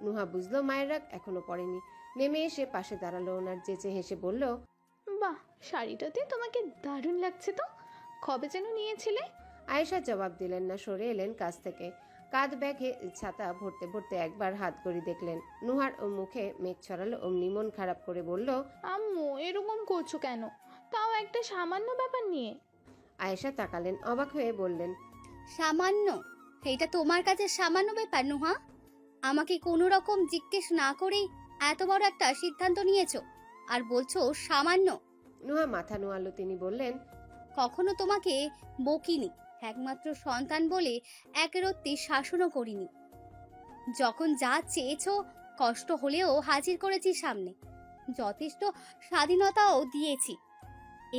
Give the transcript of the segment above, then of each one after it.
নুহা বুঝলো মায়ের রাগ এখনো পড়েনি। নেমে এসে পাশে দাঁড়ালো, ওনার চেঁচে হেসে বলল, বাহ, শাড়িটাতে তোমাকে দারুণ লাগছে তো। কবে যেন নিয়েছিলে? আয়েশা জবাব দিলেন না, সরে এলেন কাছ থেকে। কাঁধ ব্যাগে ছাতা ভরতে ভরতে একবার হাত ঘড়ি দেখলেন। নুহার মুখে মেঘ ছড়ালো, অমনি মন খারাপ করে বলল, আম্মু এরকম করছো কেন, তাও একটা সামান্য ব্যাপার নিয়ে? আয়েশা তাকালেন, অবাক হয়ে বললেন, সামান্য? এটা তোমার কাছে সামান্য ব্যাপার নুহা? আমাকে কোনো রকম জিজ্ঞেস না করেই এত বড় একটা সিদ্ধান্ত নিয়েছো, আর বলছো সামান্য? নুহা মাথা নোয়ালো। তিনি বললেন, কখনো তোমাকে বকিনি, একমাত্র সন্তান বলে একরত্তি শাসনও করিনি। যখন যা চেয়েছো কষ্ট হলেও হাজির করেছি সামনে, যথেষ্ট স্বাধীনতাও দিয়েছি।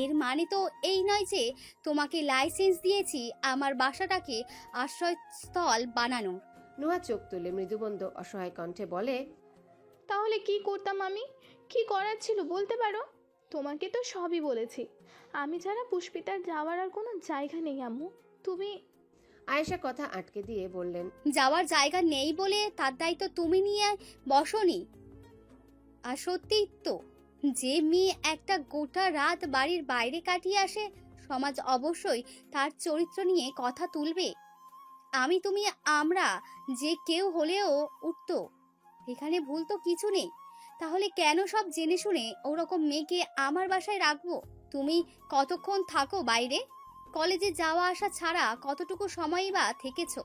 এর মানে তো এই নয় যে তোমাকে লাইসেন্স দিয়েছি আমার বাসাটাকে আশ্রয়স্থল বানানোর। নুহা চোখ তুলে মৃদুবন্ধ অসহায় কণ্ঠে বলে, তাহলে কি করতাম আমি? কি করার ছিল বলতে পারো? তোমাকে তো সবই বলেছি। আমি ছাড়া পুষ্পিতার যাওয়ার আর কোনো জায়গা নেই আম্মু। তুমি... আয়েশা কথা আটকে দিয়ে বললেন, যাওয়ার জায়গা নেই বলে তার দায়িত্ব তুমি নিয়ে বসনি। আর সত্যিই তো, যে মেয়ে একটা গোটা রাত বাড়ির বাইরে কাটিয়ে আসে, সমাজ অবশ্যই তার চরিত্র নিয়ে কথা তুলবে। আমি তুমি আমরা যে কেউ হলেও উঠতো, এখানে ভুল তো কিছু নেই। তাহলে কেন সব জেনে শুনে ওরকম মেয়েকে আমার বাসায় রাখবো? তুমি কতক্ষণ থাকো বাইরে? কলেজে যাওয়া আসা ছাড়া কতটুকু সময়ই বা থেকেছো?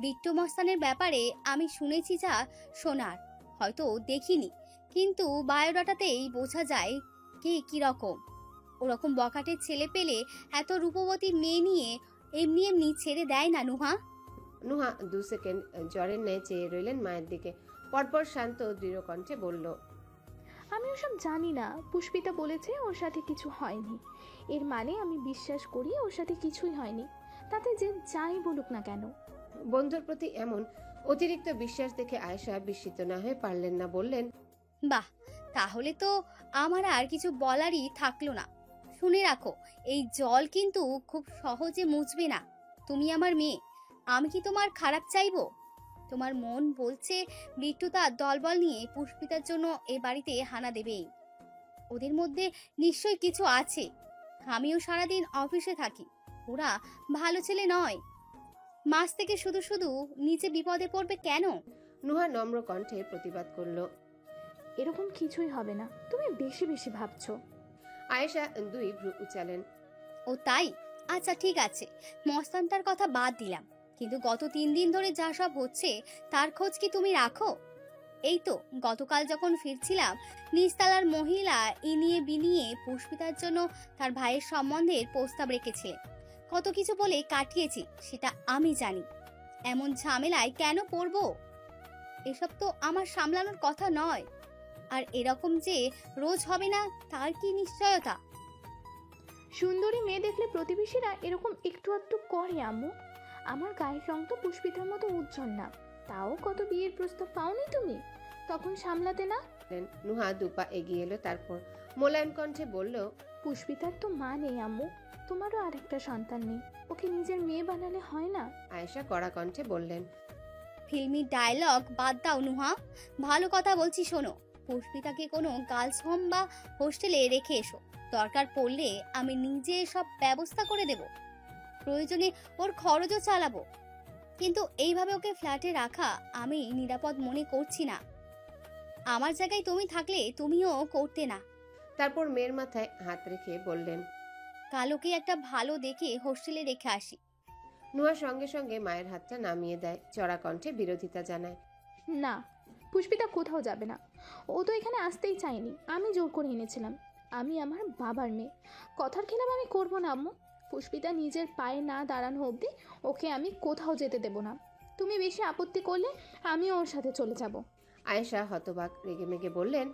বিট্টু মস্তানের ব্যাপারে আমি শুনেছি যা শোনার, হয়তো দেখিনি, কিন্তু বায়োডাটাতেই বোঝা যায় কে কিরকম। ওরকম বখাটের ছেলে পেলে এত রূপবতী মেয়ে নিয়ে এমনি এমনি ছেড়ে দেয় না নুহা। নুহা 2 সেকেন্ড জ্বরের ন্যায় চেয়ে রইলেন মায়ের দিকে। পরপর শান্ত দৃঢ় কণ্ঠে বলল, আমি ওসব জানি না। পুষ্পিতা বলেছে ওর সাথে কিছু হয়নি, এর মানে আমি বিশ্বাস করি ওর সাথে কিছুই হয়নি, তাতে যে যাই বলুক না কেন। বন্ধুর প্রতি এমন অতিরিক্ত বিশ্বাস দেখে আয়েশা বিস্মিত না হয়ে পারলেন না, বললেন, বাহ, তাহলে তো আমার আর কিছু বলারই থাকলো না। শুনে রাখো, এই জল কিন্তু খুব সহজে মুছবে না। তুমি আমার মেয়ে, আমি কি তোমার খারাপ চাইবো? তোমার মন বলছে বিট্টু তার দলবল নিয়ে পুষ্পিতার জন্য এ বাড়িতে হানা দেবেই। ওদের মধ্যে নিশ্চয়ই কিছু আছে। আমিও সারাদিন অফিসে থাকি, ওরা ভালো ছেলে নয়। মাস থেকে শুধু শুধু নিচে বিপদে পড়বে কেন? নুহা নম্র কণ্ঠে প্রতিবাদ করল। এরকম কিছুই হবে না, তুমি বেশি বেশি ভাবছো। আয়েশা 2 ভ্রু উচালেন। ও তাই? আচ্ছা ঠিক আছে, মস্তানটার কথা বাদ দিলাম, কিন্তু গত 3 দিন ধরে যা সব হচ্ছে তার খোঁজ কি তুমি রাখো? এই তো গতকাল যখন ফিরছিলাম, নিচতলার মহিলা ইনিয়ে বিনিয়ে পুষ্পিতার জন্য তার ভাইয়ের সম্বন্ধের প্রস্তাব রেখেছিলেন। কত কিছু বলে কাটিয়েছি সেটা আমি জানি। এমন ঝামেলায় কেন পড়বো? এসব তো আমার সামলানোর কথা নয়। আর এরকম যে রোজ হবে না তার কি নিশ্চয়তা? সুন্দরী মেয়ে দেখলে প্রতিবেশীরা এরকম একটু আধটু করে আম্মু। আমার গায়ের রং তো পুষ্পিতার মতো উজ্জ্বল না, তাও কত বিয়ের প্রস্তাব পাওনি তুমি, তখন সামলাতে না? নুহা 2 পা এগিয়ে এলো, তারপর মোলায়েম কণ্ঠে বলল, পুষ্পিতার তো মা নেই আম্মু, তোমারও আরেকটা সন্তান নেই, ওকে নিজের মেয়ে বানালে হয় না? আয়েশা কড়া কণ্ঠে বললেন, ফিল্মি ডায়লগ বাদ দাও নুহা, ভালো কথা বলছি শোনো। পুষ্পিতাকে কোনো গার্লস হোম বা হোস্টেলে রেখে এসো, দরকার পড়লে আমি নিজে সব ব্যবস্থা করে দেব, প্রয়োজনে ওর খরচও চালাবো। কিন্তু এইভাবে ওকে ফ্ল্যাটে রাখা আমি নিরাপদ মনে করছি না। আমার জায়গায় তুমি থাকলে তুমিও করতে না। তারপর মেয়ের মাথায় হাত রেখে বললেন, কালোকে একটা ভালো দেখে হোস্টেলে রেখে আসি। নুহা সঙ্গে সঙ্গে মায়ের হাতটা নামিয়ে দেয়, চড়া কণ্ঠে বিরোধিতা জানায়, না, পুষ্পিতা কোথাও যাবে না। ও তো এখানে আসতেই চায়নি, আমি জোর করে এনেছিলাম। আমি আমার বাবার মেয়ে, কথার খেলাপ আমি করবো না আম্মু। পুষ্পিতা নিজের পায়ে না দাঁড়ানো অবধি ওকে আমি কোথাও যেতে দেব না। তুমি বেশি আপত্তি করলে আমিও ওর সাথে চলে যাব। আয়েশা হতবাক রেগে মেগে বললেন,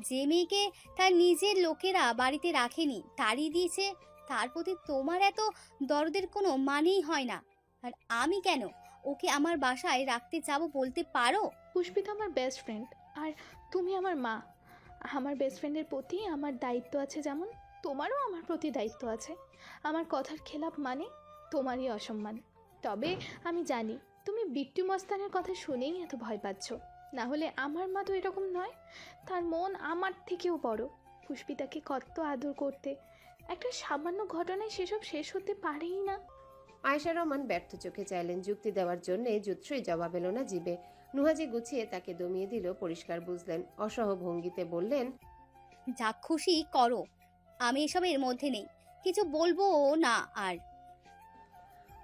যে মেয়েকে তার নিজের লোকেরা বাড়িতে রাখেনি তাড়িয়ে দিয়েছে, তার প্রতি তোমার এত দরদের কোনো মানেই হয় না। আর আমি কেন ওকে আমার বাসায় রাখতে যাবো বলতে পারো? পুষ্পিতা আমার বেস্ট ফ্রেন্ড, আর তুমি আমার মা। আমার বেস্ট ফ্রেন্ডের প্রতি আমার দায়িত্ব আছে, যেমন তোমারও আমার প্রতি দায়িত্ব আছে। আমার কথার খেলাপ মানে তোমারই অসম্মান। তবে আমি জানি তুমি বিট্টু মস্তানের কথা শুনেই এত ভয় পাচ্ছ, না হলে আমার মা তো এরকম নয়। তার মন আমার থেকেও বড়। পুষ্পিতাকে কত আদর করতে, একটা সামান্য ঘটনায় সেসব শেষ হতে পারেই না। আয়েশা রহমান ব্যর্থ চোখে চাইলেন যুক্তি দেওয়ার জন্য, যুৎসই জবাব এলো না জিবে। নুহাজি গুছিয়ে তাকে দমিয়ে দিল, পরিষ্কার বুঝলেন। অসহ ভঙ্গিতে বললেন, যা খুশি করো, আমি এসবের মধ্যে নেই, কিছু বলবো না আর।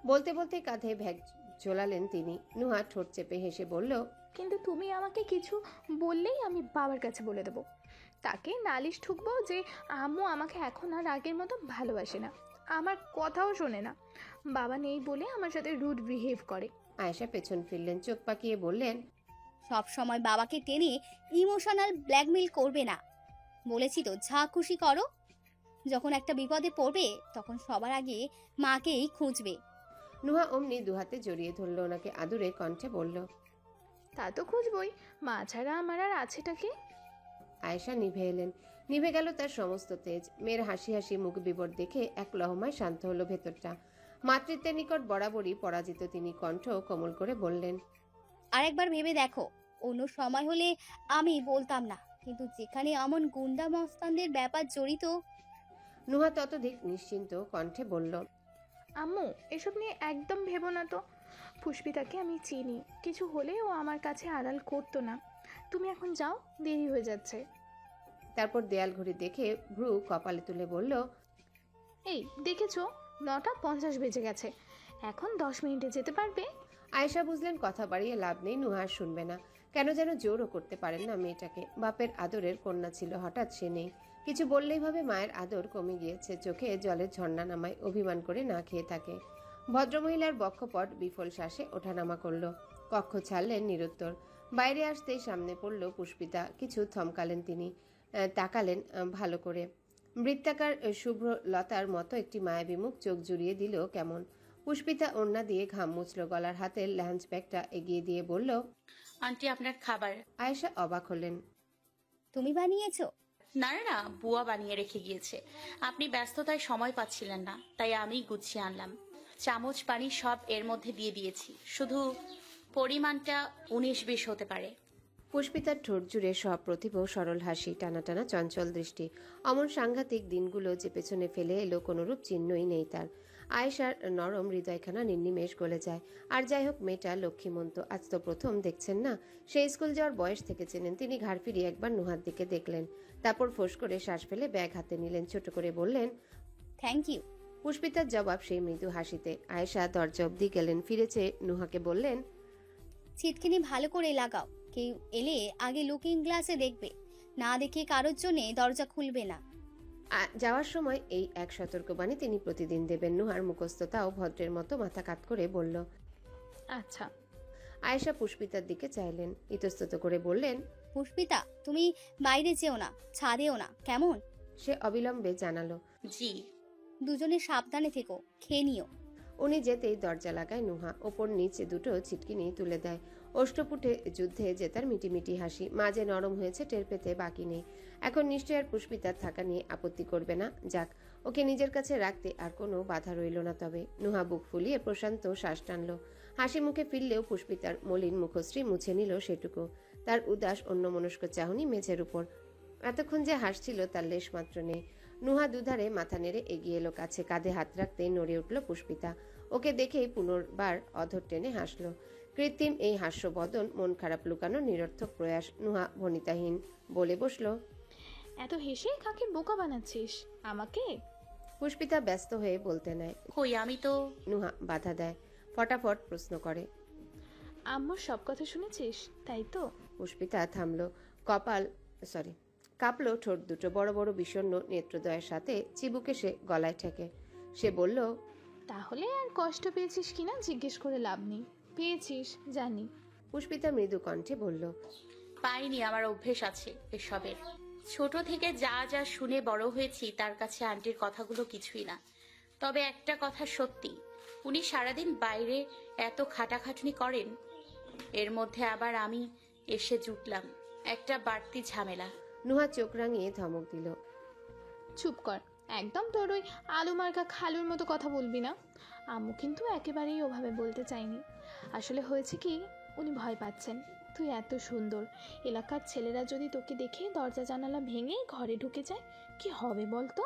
বলতে বলতে কাঁধে ব্যাগ ঝোলালেন তিনি। নুহা ঠোঁট চেপে হেসে বলল, কিন্তু তুমি আমাকে কিছু বললেই আমি বাবার কাছে বলে দেবো। তাকে নালিশ ঠুকবো যে আম্মু আমাকে এখন আর আগের মতো ভালোবাসে না, আমার কথাও শোনে না, বাবা নেই বলে আমার সাথে রুড বিহেভ করে। আয়েশা পেছন ফিরলেন, চোখ পাকিয়ে বললেন, সব সময় বাবাকে টেনে ইমোশনাল ব্ল্যাকমেইল করবে না, বলেছি তো যা খুশি করো। যখন একটা বিপদে পড়বে তখন সবার আগে মাকেই খুঁজবে। নুহা অমনি দুহাতে জড়িয়ে ধরল ওনাকে, আদুরে কণ্ঠে বলল, তা তো খুঁজবই, মা ছাড়া আমার আর আছেটাকে। আয়েশা নিভে এলেন। নিভে গেল তার সমস্ত তেজ। মেয়ের হাসি হাসি মুখ বিবর দেখে এক লহমায় শান্ত হলো ভেতরটা। মাতৃত্বের নিকট বরাবরই পরাজিত তিনি কণ্ঠ কোমল করে বললেন, আরেকবার ভেবে দেখো, অন্য সময় হলে আমি বলতাম না, কিন্তু যেখানে এমন গুন্ডা মস্তানদের ব্যাপার জড়িত। নুহা ততোধিক নিশ্চিন্ত কণ্ঠে বলল, আম্মু এসব নিয়ে একদম ভেবো না তো। পুষ্পিতাকে আমি চিনি, কিছু হলে ও আমার কাছে আড়াল করতো না। তুমি এখন যাও, দেরি হয়ে যাচ্ছে। তারপর দেয়াল ঘড়ি দেখে ভ্রু কপালে তুলে বলল, এই দেখেছো, 9:50 বেজে গেছে, এখন 10 মিনিটে যেতে পারবে? আয়েশা বুঝলেন কথা বাড়িয়ে লাভ নেই, নুহা আর শুনবে না। কেন যেন জোরও করতে পারেন না মেয়েটাকে। বাপের আদরের কন্যা ছিল, হঠাৎ সে নেই। কিছু বললেই ভাবে মায়ের আদর কমে গিয়েছে, চোখে জলের ঝর্ণা নামায়, অভিমান করে না খেয়ে থাকে। ভদ্রমহিলার বক্ষপট বিফল শ্বাসে ওঠানামা করল। কক্ষ ছাড়লেন নিরুত্তর। বাইরে আসতেই সামনে পড়ল পুষ্পিতা। কিছু থমকালেন তিনি, তাকালেন ভালো করে। বৃত্তাকার শুভ্র লতার মতো একটি মায়াবী মুখ চোখ জুড়িয়ে দিল কেমন। পুষ্পিতা ওড়না দিয়ে ঘাম মুছল, গলার হাতের লাঞ্চ ব্যাগটা এগিয়ে দিয়ে বলল, আন্টি আপনার খাবার। আয়েশা অবাক হলেন। তুমি বানিয়েছো? না না না, বুয়া বানিয়ে রেখে গিয়েছে। আপনি ব্যস্ততায় সময় পাচ্ছিলেন না, তাই আমি গুছিয়ে আনলাম। চামচ পানি সব এর মধ্যে দিয়ে দিয়েছি, শুধু পরিমাণটা 19-20 হতে পারে। পুষ্পিতার ঠোঁট জুড়ে সপ্রতিভ সরল হাসি, টানা টানা চঞ্চল দৃষ্টি। অমন সাংঘাতিক দিনগুলো যে পেছনে ফেলে এলো কোনোরূপ চিহ্নই নেই তার। আয়েশার নরম হৃদয়খানা নির্নিমেষ গলে যায়। আর যাই হোক, মেয়েটা লক্ষ্মীমন্ত, আজ তো প্রথম দেখছেন না। সে স্কুল যাওয়ার বয়স থেকে চেনেন তিনি। ঘাড় ফিরিয়ে একবার নুহার দিকে দেখলেন, তারপর ফোঁস করে শ্বাস ফেলে ব্যাগ হাতে নিলেন, ছোট করে বললেন, থ্যাংক ইউ। পুষ্পিতার জবাব সেই মৃদু হাসিতে। আয়েশা দরজা অব্দি গেলেন, ফিরেছে নুহাকে বললেন, ছিটকিনি ভালো করে লাগাও, কেউ এলে আগে লুকিং গ্লাসে দেখবে, না দেখে কারোর জন্য দরজা খুলবে না। যাওয়ার সময় এই এক সতর্কবাণী তিনি প্রতিদিন দেবেন। নুহার মুখস্থতাও ভদ্রের মতো মাথা কাত করে বলল, আচ্ছা। আয়েশা পুষ্পিতার দিকে চাইলেন, ইতস্তত করে বললেন, পুষ্পিতা, তুমি বাইরে যেও না, ছাদেও না, কেমন? সে অবিলম্বে জানালো, জি। দুজনে সাবধানে থেকো, খেয়ে নিও। উনি যেতেই দরজা লাগায় নুহা। ওপর নিচে দুটো ছিটকিনি তুলে দেয়। অষ্টপুটে যুদ্ধে জেতার মিটিমিটি হাসি মাঝে নরম হয়েছে, টের পেতে বাকি নেই। এখন নিশ্চয় আর পুষ্পিতার থাকা নিয়ে আপত্তি করবে না। যাক, ওকে নিজের কাছে রাখতে আর কোনো বাধা রইল না। তবে নুহা বুক ফুলিয়ে প্রশান্ত শ্বাস টানল। হাসি মুখে ফিরলেও পুষ্পিতার মলিন মুখশ্রী মুছে নিল সেটুকু। তার উদাস অন্যমনস্ক চাহনি মেঝের উপর। এতক্ষণ যে হাসছিল তার লেশ মাত্র নেই। নুহা দুধারে মাথা নেড়ে এগিয়ে এলো কাছে, কাঁধে হাত রাখতেই নড়ে উঠল পুষ্পিতা। ওকে দেখেই পুনর্বার অধর টেনে হাসল। কৃত্রিম এই হাস্যবদন, মন খারাপ লুকানোর নিরর্থক প্রয়াস। নুহা ভনিতাহীন বলে বসল, এত হেসে কাকে বোকা বানাচ্ছিস আমাকে? পুষ্পিতা ব্যস্ত হয়ে বলতে নেয়। কই, আমি তো। নুহা বাধা দেয়, ফটাফট প্রশ্ন করে, আম্মুর সব কথা শুনেছিস তাই তো? পুষ্পিতা থামলো, কাঁপলো ঠোঁট দুটো, বড় বড় বিষণ্ণ নেত্রদয়ের সাথে চিবুকে সে গলায় ঠেকে। সে বলল, তাহলে আর কষ্ট পেয়েছিস কিনা জিজ্ঞেস করে লাভ নেই, পেয়েছিস জানি। পুষ্পিতা মৃদু কণ্ঠে বলল, পাইনি, আমার অভ্যেস আছে এসবের। ছোট থেকে যা যা শুনে বড় হয়েছি তার কাছে আন্টির কথাগুলো কিছুই না। তবে একটা কথা সত্যি, উনি সারাদিন বাইরে এত খাটাখাটনি করেন, এর মধ্যে আবার আমি এসে জুটলাম, একটা বাড়তি ঝামেলা। নুহা চোখ রাঙিয়ে ধমক দিল, চুপ কর, একদম তোর ওই আলু মার্কা খালুর মতো কথা বলবি না। আম্মু কিন্তু একেবারেই ওভাবে বলতে চাইনি। আসলে হয়েছে কি, উনি ভয় পাচ্ছেন। তুই এত সুন্দর, এলাকার ছেলেরা যদি তোকে দেখে দরজা জানালা ভেঙে ঘরে ঢুকে যায়, কি হবে বলতো?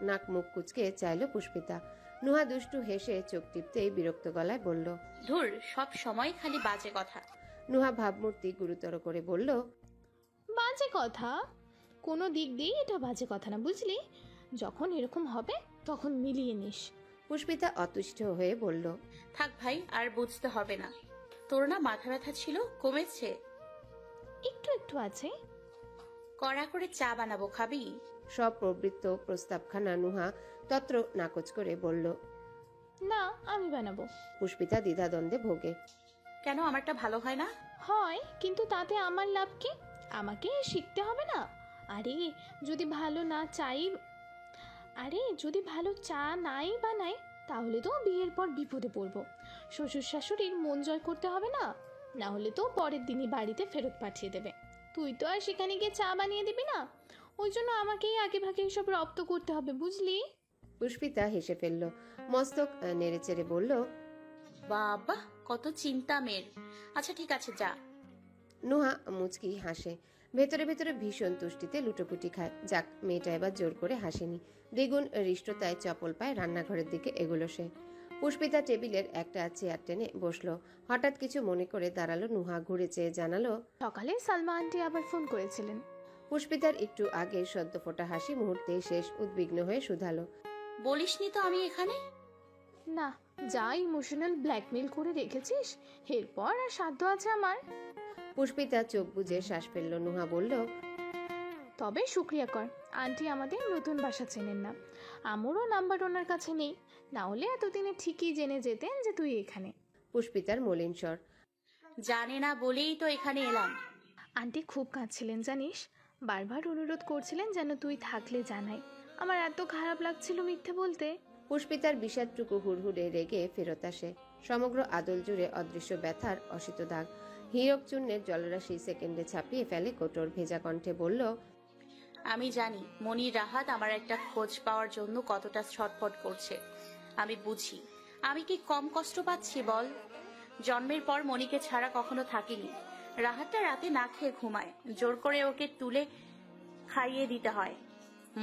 নাক মুখ কুচকে চাইল পুষ্পিতা। নুহা দুষ্টু হেসে চোখ টিপতেই বিরক্ত গলায় বলল। ধুর, সব সময় খালি বাজে কথা। নুহা ভাবমূর্তি গুরুতর করে বলল। বাজে কথা? কোনো দিক দিয়ে এটা বাজে কথা না, বুঝলি? যখন এরকম হবে তখন মিলিয়ে নিস। পুষ্পিতা অতুষ্ট হয়ে বলল। থাক ভাই, আর বুঝতে হবে না। তোর না মাথা ব্যথা ছিল, কমেছে? একটু একটু আছে। কড়া করে চা বানাবো, খাবি? সব প্রবৃত্ত প্রস্তাবখানা নুহা তত্র নাকচ করে বলল। না, আমি বানাবো। পুষ্পিতা দ্বিধাদ্বন্দ্বে ভোগে। কেন, আমারটা ভালো হয় না? হয়, কিন্তু তাতে আমার লাভ কি? আমাকে শিখতে হবে না? আরে যদি ভালো না চাই আরে যদি ভালো চা নাই বানাই, তাহলে তো বিয়ের পর বিপদে পড়বো। শ্বশুর শাশুড়ির মন জয় করতে হবে না? না হলে তো পরের দিনই বাড়িতে ফেরত পাঠিয়ে দেবে। তুই তো আর সেখানে গিয়ে চা বানিয়ে দিবি না। ওই জন্য আমাকেই আগে ভাগে এসব রপ্ত করতে হবে, বুঝলি? পুষ্পিতা হেসে ফেলল, মস্তক নেড়েচেড়ে বলল। বাবা, কত চিন্তা মেয়ের। আচ্ছা ঠিক আছে, যা। নুহা মুচকি হাসে, ভেতরে ভেতরে ভীষণ তুষ্টিতে লুটোপুটি খায়। যাক, মেয়েটা এবার জোর করে হাসেনি। দ্বিগুণ হৃষ্টতায় চপল পায় রান্নাঘরের দিকে এগোলো সে। পুষ্পিতা টেবিলের একটা চেয়ার টেনে বসলো। হঠাৎ কিছু মনে করে দাঁড়ালো নুহা, ঘুরে চেয়ে জানালো। সকালে সালমা আন্টি আবার ফোন করেছিলেন। পুষ্পিতার একটু আগে সদ্য ফোটা হাসি মুহূর্তে শেষ। উদ্বিগ্ন হয়ে শুধালো। বলিসনি তো আমি এখানে? না, যা ইমোশনাল ব্ল্যাকমেল করে রেখেছিস, এরপর আর সাধ্য আছে আমার? পুষ্পিতা চোখ বুজে শ্বাস ফেলল। নুহা বলল। তবে শুক্রিয়া কর, আন্টি আমাদের নতুন বাসা চেনেন না। আমারও নাম্বার ওনার কাছে নেই, না হলে এতদিনে ঠিকই জেনে যেতেন যে তুই এখানে। পুষ্পিতার মলিন স্বর। জানে না বলেই তো এখানে এলাম। আন্টি খুব কাঁদছিলেন জানিস, বারবার অনুরোধ করছিলেন যেন তুই থাকলে জানাই। আমার এত খারাপ লাগছিল মিথ্যে বলতে। পুষ্পিতার বিষাদটুকু হুড়হুড়ে রেগে ফেরত আসে। সমগ্র আদল জুড়ে অদৃশ্য ব্যথার অসিত দাগ। হীরক চূর্ণের জলরাশি সেকেন্ডে ছাপিয়ে ফেলে কোটর। ভেজা কণ্ঠে বলল। আমি জানি মনির রাহাত আমার একটা খোঁজ পাওয়ার জন্য কতটা ছটফট করছে। আমি বুঝি। আমি কি কম কষ্ট পাচ্ছি বল? জন্মের পর মনিকে ছাড়া কখনো থাকিনি। রাহাতটা রাতে না খেয়ে ঘুমায়, জোর করে ওকে তুলে খাইয়ে দিতে হয়।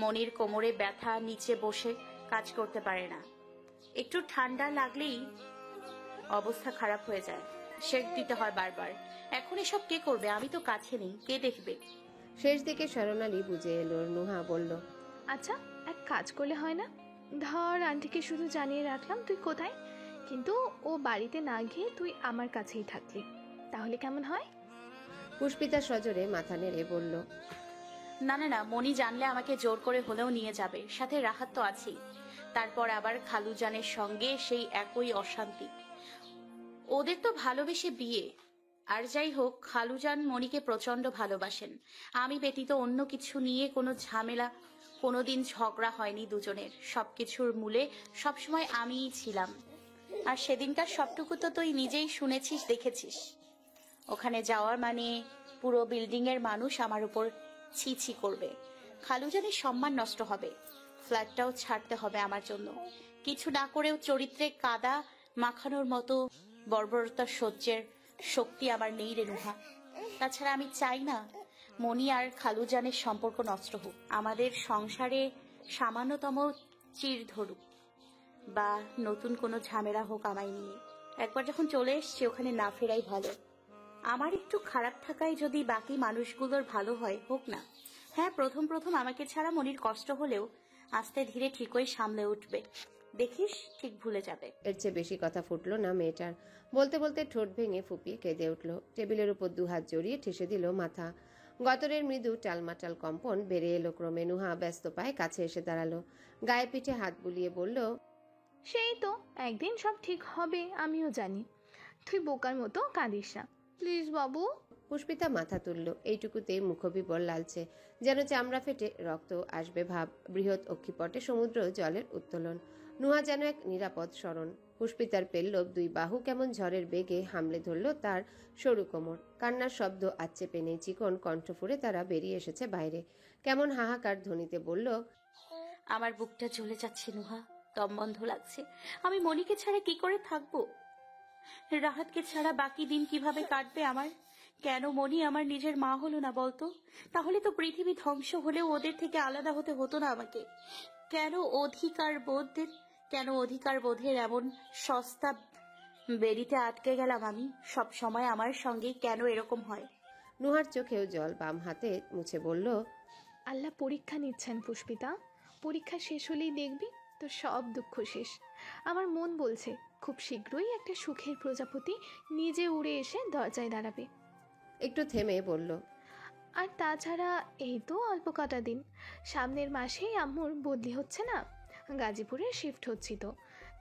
মনির কোমরে ব্যথা, নিচে বসে কাজ করতে পারে না। একটু ঠান্ডা লাগলেই অবস্থা খারাপ হয়ে যায়, সেক দিতে হয় বারবার। এখন এসব কে করবে? আমি তো কাছে নেই, কে দেখবে? শেষ দিকে স্মরণালী বুঝে এলো। নুহা বলল। আচ্ছা, এক কাজ করলে হয় না? ধর আন্টিকে শুধু জানিয়ে রাখলাম তুই কোথায়, কিন্তু ও বাড়িতে না গিয়ে তুই আমার কাছেই থাকলি, তাহলে কেমন হয়? পুষ্পিতা সজোরে মাথা নেড়ে বলল। না না না, মনি জানলে আমাকে জোর করে হলেও নিয়ে যাবে, সাথে রাহাত তো আছেই। তারপর আবার খালুজানের সঙ্গে সেই একই অশান্তি। ওদের তো ভালোবেসে বিয়ে। আর যাই হোক, খালুজান মনিকে প্রচন্ড ভালোবাসেন। আমি ব্যতীত অন্য কিছু নিয়ে কোনো ঝামেলা, কোনোদিন ঝগড়া হয়নি দুজনের। সবকিছুর মূলে সবসময় আমিই ছিলাম। আর সেদিনকার সবটুকু তো তুই নিজেই শুনেছিস, দেখেছিস। ওখানে যাওয়ার মানে পুরো বিল্ডিং এর মানুষ আমার উপর ছি ছি করবে। খালুজানের সম্মান নষ্ট হবে, ফ্ল্যাটটাও ছাড়তে হবে আমার জন্য। কিছু না করেও চরিত্রে কাদা মাখানোর মতো বর্বরতা সহ্যের শক্তি আমার নেই রে নুহা। তাছাড়া আমি চাই না মনি আর খালুজানের সম্পর্ক নষ্ট হোক। আমাদের সংসারে সামান্যতম চির ধরুক বা নতুন কোনো ঝামেলা হোক আমায় নিয়ে। একবার যখন চলে এসছি, ওখানে না ফেরাই ভালো। আমার একটু খারাপ থাকায় যদি বাকি মানুষগুলোর ভালো হয়, হোক না। হ্যাঁ, প্রথম প্রথম আমাকে ছাড়া মনির কষ্ট হলেও আস্তে ধীরে ঠিকই সামলে উঠবে, দেখিস, ঠিক ভুলে যাবে। এর চেয়ে বেশি কথা ফুটলো না মেয়েটার। বলতে বলতে ঠোঁট ভেঙে ফুপিয়ে কেঁদে উঠল। টেবিলের উপর দুহাত জড়িয়ে ঠেসে দিল মাথা। গতরের মৃদু টালমাটাল কম্পন বেড়ে এলো ক্রমে। নুহা ব্যস্ত পায়ে কাছে এসে দাঁড়ালো, গায়ে পিঠে হাত বুলিয়ে বলল। সেই তো, একদিন সব ঠিক হবে, আমিও জানি। তুই বোকার মতো কাঁদিস না প্লিজ বাবু। পুষ্পিতা মাথা তুলল। এইটুকুতেই মুখবিবর লালচে, যেন চামড়া ফেটে রক্ত আসবে ভাব। বৃহৎ অক্ষিপটে সমুদ্র জলের উত্তোলন। নুহা যেন এক নিরাপদ শরণ। পুষ্পিতার পেল্লব দুই বাহু কেমন ঝড়ের বেগে হামলে ধরল তার সরু কোমর। কান্নার শব্দ আচ্চে পেনে চিকন কণ্ঠ ফুঁড়ে তারা বেরিয়ে এসেছে বাইরে। কেমন হাহাকার ধ্বনিতে বলল। আমার বুকটা জ্বলে যাচ্ছে নুহা, দম বন্ধ লাগছে। আমি মনিকে ছাড়া কি করে থাকবো? রাহাতকে ছাড়া বাকি দিন কিভাবে কাটবে আমার? কেন মনি আমার নিজের মা হলো না বলতো? তাহলে তো পৃথিবী ধ্বংস হলেও ওদের থেকে আলাদা হতে হতো না আমাকে। কেন অধিকার বোধের এমন সস্তা বেরিতে আটকে গেলাম আমি? সব সময় আমার সঙ্গে কেন এরকম হয়? নুহার চোখেও জল, বাম হাতে মুছে বলল, আল্লাহ পরীক্ষা নিচ্ছেন পুষ্পিতা। পরীক্ষা শেষ হলেই দেখবি তোর সব দুঃখ শেষ। আমার মন বলছে খুব শীঘ্রই একটা সুখের প্রজাপতি নিজে উড়ে এসে দরজায় দাঁড়াবে। একটু থেমে বলল, আর তাছাড়া এই তো অল্প কটা দিন, সামনের মাসেই আম্মুর বদলি হচ্ছে না, গাজীপুরে শিফট হচ্ছি তো।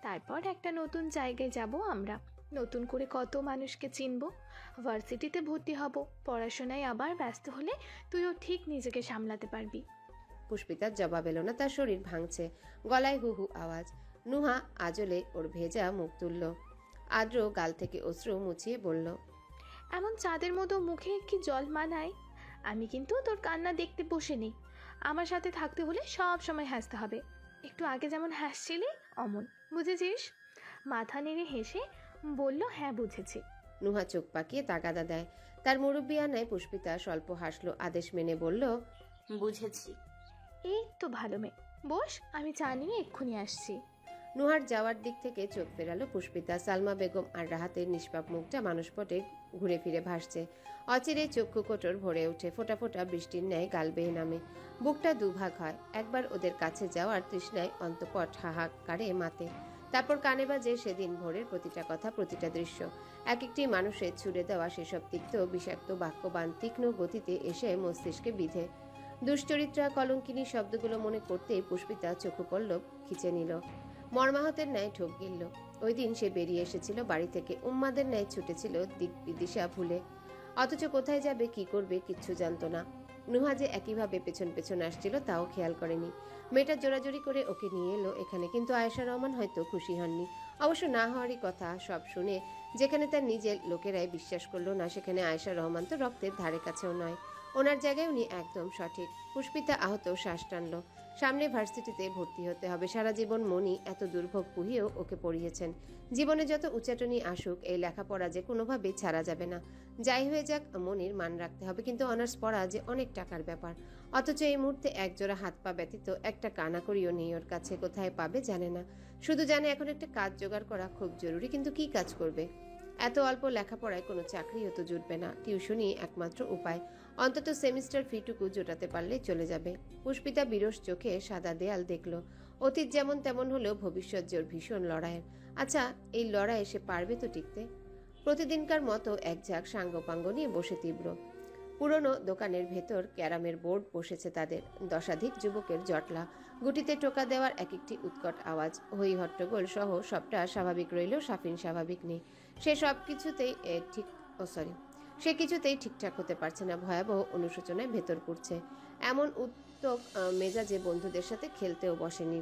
তারপর একটা নতুন জায়গায় যাব আমরা, নতুন করে কত মানুষকে চিনব, ভার্সিটিতে ভর্তি হব, পড়াশোনায় আবার ব্যস্ত হলে তুইও ঠিক নিজেকে সামলাতে পারবি। পুষ্পিতার জবাব এলো না, তার শরীর ভাঙছে, গলায় হু হু আওয়াজ। নুহা আজলে ওর ভেজা মুখ তুলল, আদ্র গাল থেকে অশ্রু মুছিয়ে বলল, এমন চাঁদের মতো মুখে কি জল মানায়? আমি কিন্তু তোর কান্না দেখতে বসে নেই। আমার সাথে থাকতে হলে সব সময় হাসতে হবে, একটু আগে যেমন হাসছিলি অমন, বুঝেছিস? মাথা নেড়ে হেসে বলল, হ্যাঁ বুঝেছি। নুহা চোখ পাকিয়ে তাগাদা দেয়। তার মুরব্বিয়ানায় পুষ্পিতা স্বল্প হাসলো, আদেশ মেনে বলল, বুঝেছি। এই তো ভালো মেয়ে, বস, আমি চা নিয়ে এক্ষুনি আসছি। নুহার যাওয়ার দিক থেকে চোখ ফেরালো পুষ্পিতা। সালমা বেগম আর রাহাতের নিষ্পাপ মুখটা মানুষপটে ঘুরে ফিরে ভাসছে। অচিরে চক্ষু কোটর ভরে ওঠে, ফোঁটা ফোঁটা বৃষ্টির ন্যায় গাল বেয়ে নামে। বুকটা দুভাগ হয়, একবার ওদের কাছে যাওয়ার তৃষ্ণায় অন্তঃপট হাহাকারে মাতে। তারপর কানে বাজে সেদিন ভোরের প্রতিটা কথা, প্রতিটা দৃশ্য। এক একটি মানুষের ছুড়ে দেওয়া সেসব তিক্ত বিষাক্ত বাক্যবান তীক্ষ্ণ গতিতে এসে মস্তিষ্কে বিধে। দুশ্চরিত্রা কলঙ্কিনী শব্দগুলো মনে করতেই পুষ্পিতা চক্ষু পল্লব খিচে নিল, মর্মাহতের ন্যায় ঢোক গিলল। ওই দিন সে বেরিয়ে এসেছিল বাড়ি থেকে, উম্মাদের ন্যায় ছুটেছিল দিক বিদিশা ভুলে, অথচ কোথায় যাবে কি করবে কিচ্ছু জানতো না। নুহা যে একইভাবে পেছন পেছন আসছিল তাও খেয়াল করেনি। মেয়েটা জোরাজোরি করে ওকে নিয়ে এলো এখানে, কিন্তু আয়েশা রহমান হয়তো খুশি হননি। অবশ্য না হওয়ারই কথা। সব শুনে যেখানে তার নিজের লোকেরাই বিশ্বাস করলো না, সেখানে আয়েশা রহমান তো রক্তের ধারে কাছেও নয়। ওনার জায়গায় উনি একদম সঠিক। পুষ্পিতা আহত শ্বাস টানল। সামনে ভার্সিটিতে ভর্তি হতে হবে। সারা জীবন মনি এত দুর্ভোগ পুহিয়েও ওকে পড়িয়েছেন। জীবনে যত উচ্চাটনি আসুক, এই লেখাপড়া যে কোনোভাবেই ছাড়া যাবে না। যাই হয়ে যাক, মনির মান রাখতে হবে। কিন্তু অনার্স পড়া যে অনেক টাকার ব্যাপার, অথচ এই মুহূর্তে একজোড়া হাত পা ব্যতীত একটা কানাকড়িও নেই ওর কাছে। কোথায় পাবে জানে না, শুধু জানে এখন একটা কাজ জোগাড় করা খুব জরুরি। কিন্তু কি কাজ করবে? এত অল্প লেখাপড়ায় কোনো চাকরিও তো জুটবে না। টিউশনই একমাত্র উপায়। অন্তত সেমিস্টার ফিটুকু জোটাতে পারলে চলে যাবে। পুষ্পিতা বিরস চোখে সাদা দেয়াল দেখল। অতীত যেমন তেমন হলেও ভবিষ্যৎ জোর ভীষণ লড়াইয়ের। আচ্ছা, এই লড়াই সে পারবে তো টিকতে? প্রতিদিনকার মতো এক ঝাঁক সাঙ্গপাঙ্গ নিয়ে বসে তীব্র। পুরনো দোকানের ভেতর ক্যারামের বোর্ড বসেছে তাদের। দশাধিক যুবকের জটলা, গুটিতে টোকা দেওয়ার এক একটি উৎকট আওয়াজ, হই হট্টগোল সহ সবটা স্বাভাবিক রইলেও সাফিন স্বাভাবিক নেই। সে কিছুতেই ঠিকঠাক হতে পারছে না। ভয়াবহ অনুশোচনায় ভেতর পড়ছে। এমন উত্তক মেজাজে বন্ধুদের সাথে খেলতেও বসেনি,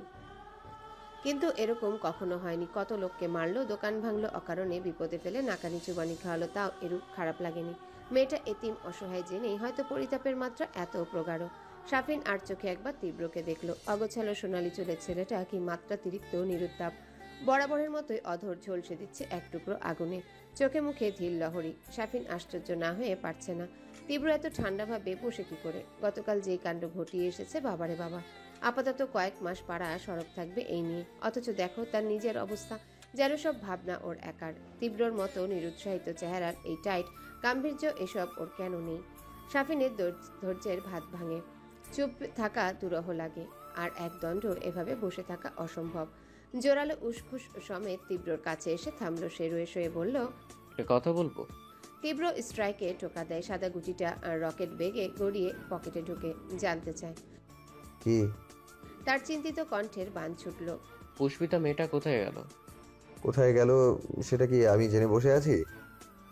কিন্তু এরকম কখনো হয়নি। কত লোককে মারলো, দোকান ভাঙলো, অকারণে বিপদে ফেলে নাকানি চুবানি খাওয়ালো, তাও এরূপ খারাপ লাগেনি। মেয়েটা এতিম অসহায় জেনেই হয়তো পরিতাপের মাত্রা এত প্রগাঢ়। সাফিন আর চোখে একবার তীব্রকে দেখলো। অগোছালো সোনালি চুলের ছেলেটা কি মাত্রাতিরিক্ত নিরুত্তাপ। বরাবরের মতোই অধর ঝলসে দিচ্ছে এক টুকরো আগুনে। চোখে মুখে ধীর লহরী। সাফিন আশ্চর্য না হয়ে পারছে না, তীব্র এত ঠান্ডাভাবে বসে কি করে। গতকাল যেই কাণ্ড ঘটিয়ে এসেছে, বাবারে বাবা। আপাতত কয়েক মাস পাড়া সরব থাকবে এই নিয়ে, অথচ দেখো তার নিজের অবস্থা। যেন সব ভাবনা ওর একার। তীব্রর মতো নিরুৎসাহিত চেহারার এই টাইট গাম্ভীর্য, এসব ওর কেন নেই? সাফিনের ধৈর্যের ভাত ভাঙে। চুপ থাকা দুরহ লাগে, আর এক দণ্ড এভাবে বসে থাকা অসম্ভব। জোরালো উসখুস সমেত তীব্রর কাছে এসে থামলো সে। রয়ে শয়ে বলল, কথা বলবো। তীব্র স্ট্রাইকে টোকা দেয়। সাদা গুটিটা রকেট বেগে গড়িয়ে পকেটে ঢুকে জানতে চায়। কি? তার চিন্তিত কণ্ঠের বান ছুটল। পুষ্পিতা মেয়েটা কোথায় গেল? কোথায় গেল সেটা কি আমি জেনে বসে আছি?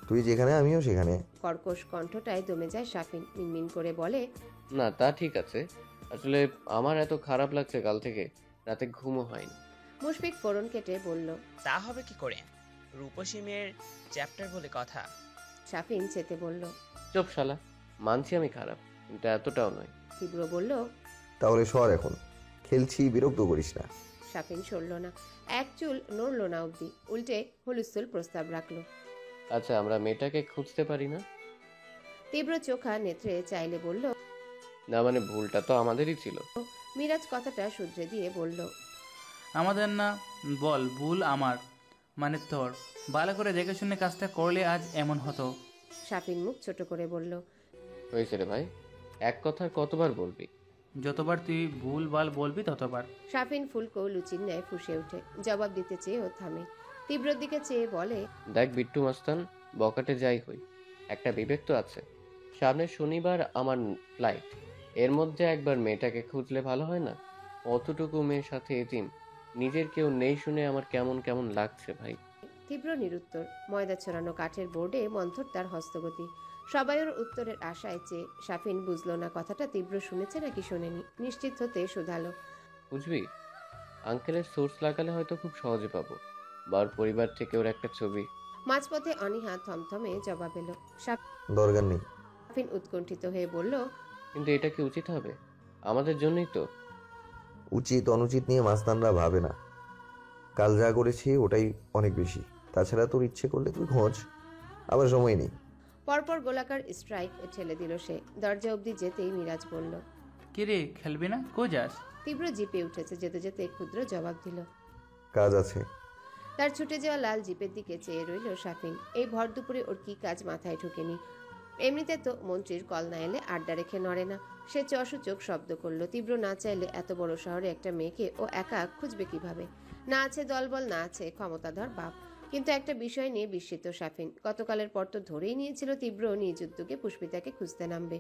তুই যেখানে আমিও সেখানে। কর্কশ কণ্ঠটায় দমে যায় সাফিন। মিনমিন করে বলে, না তা ঠিক আছে, আসলে আমার এত খারাপ লাগছে কাল থেকে, রাতে ঘুমও হয়নি। মুশফিক ফোড়ন কেটে বলল, তা হবে কি করে? রূপসী মেয়ের চ্যাপ্টার বলে কথা। সাফিন চেতে বলল, চুপ শালা, মানছি আমি খারাপ, কিন্তু এতটাও নয়। তীব্র বলল, তাহলে সর এখন, খেলছি, বিরক্ত করিস না। সাফিন সরল না, এক চুল নড়ল না অবধি, উল্টে হুলস্থুল প্রস্তাব রাখলো। আচ্ছা, আমরা মেয়েটাকে খুঁজতে পারি না? তীব্র চোখা নেত্রে চাইলে বলল। না মানে ভুলটা তো আমাদেরই ছিল। মিরাজ কথাটা শুধরে দিয়ে বলল। আমাদের না, বল ভুল আমার, মানে তোর। ভালো করে দেখে শুনে কাজটা করলে আজ এমন হতো। সাফিন মুখ ছোট করে বলল। হয়েছে রে ভাই, এক কথার কতবার বলবি? যতবার তুই ভুল ভাল বলবি ততবার। সাফিন ফুলকো লুচির ন্যায় ফুঁসে ওঠে, জবাব দিতে চেয়ে ও থামে। তীব্রর দিকে চেয়ে বলে। দেখ বিট্টু মাস্তান, বকাটে যাই হই, একটা বিবেক তো আছে। সামনের শনিবার আমার ফ্লাইট, এর মধ্যে একবার মেয়েটাকে খুঁজলে ভালো হয় না? অতটুকু মেয়ের সাথে এতিম, নিজের কেউ নেই শুনে আমার কেমন কেমন লাগছে ভাই। তীব্র নিরুত্তর। ময়দা ছড়ানো কাঠের বোর্ডে মন্থর তার হস্তগতি। সবাই ওর উত্তরের আশায় চেয়ে। সাফিন বুঝলো না কথাটা তীব্র শুনেছে নাকি শোনেনি। নিশ্চিত হতে শুধালো। বুঝবি, আঙ্কেলের সোর্স লাগালে হয়তো খুব সহজে পাবো। বার পরিবার থেকে ওর একটা ছবি। মাঝপথে অনীহা থমথমে জবাব এলো। দরকার নেই। সাফিন উৎকণ্ঠিত হয়ে বলল। কিন্তু এটা কি উচিত হবে? আমাদের জন্যই তো। উচিত অনুচিত নিয়ে মাস্তানরা ভাবে না। কাল যা করেছি ওটাই অনেক বেশি। তাছাড়া তোর ইচ্ছে করলে তুই খোঁজ, আবার সময় নেই। পরপর গোলাকার স্ট্রাইক ঠেলে দিল সে। দরজা অবধি যেতেই মিরাজ বলল। কিরে, খেলবি না? কই যাস? তীব্র জিপে উঠেছে, যেতে যেতে ক্ষুদ্র জবাব দিল। কাজ আছে। তার ছুটে যাওয়া লাল জিপের দিকে চেয়ে রইল সাফিন। এই ভর দুপুরে ওর কি কাজ মাথায় ঢোকেনি। এমনিতে তো মন্ত্রীর কল না এলে আড্ডা রেখে নড়ে না। সে চসূচক শব্দ করলো। তীব্র না চাইলে এত বড় শহরে একটা মেয়েকে ও একা খুঁজবে কিভাবে? না আছে দলবল, না আছে ক্ষমতাধর বাপ। কিন্তু একটা বিষয় নিয়ে বিস্মিত সাফিন। গতকালের পর তো ধরেই নিয়েছিল তীব্র নিজ উদ্যোগে পুষ্পিতাকে খুঁজতে নামবে,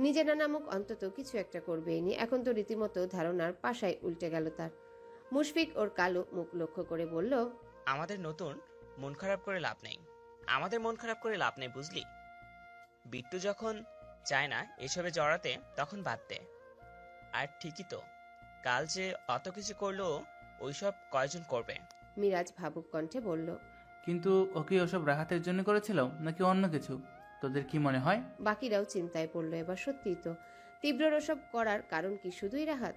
নিজে না নামুক অন্তত কিছু একটা করবে এই নিয়ে। এখন তো রীতিমতো ধারণার পাশায় উল্টে গেল তার। মুশফিক ওর কালো মুখ লক্ষ্য করে বলল। আমাদের নতুন মন খারাপ করে লাভ নেই। আমাদের মন খারাপ করে লাভ নেই, বুঝলি? বিট্টু যখন চায় না এসবে জড়াতে, তখন বাদ দে। আর ঠিকই তো, কাল যে অত কিছু করলো ওইসব কয়জন করবে? মিরাজ ভাবুক কণ্ঠে বলল। কিন্তু ওকে ওসব রাহাতের জন্য করেছিল নাকি অন্য কিছু? তোদের কি মনে হয়? বাকিরাও চিন্তায় পড়ল এবার। সত্যিই তো, তীব্রর ওসব করার কারণ কি শুধুই রাহাত?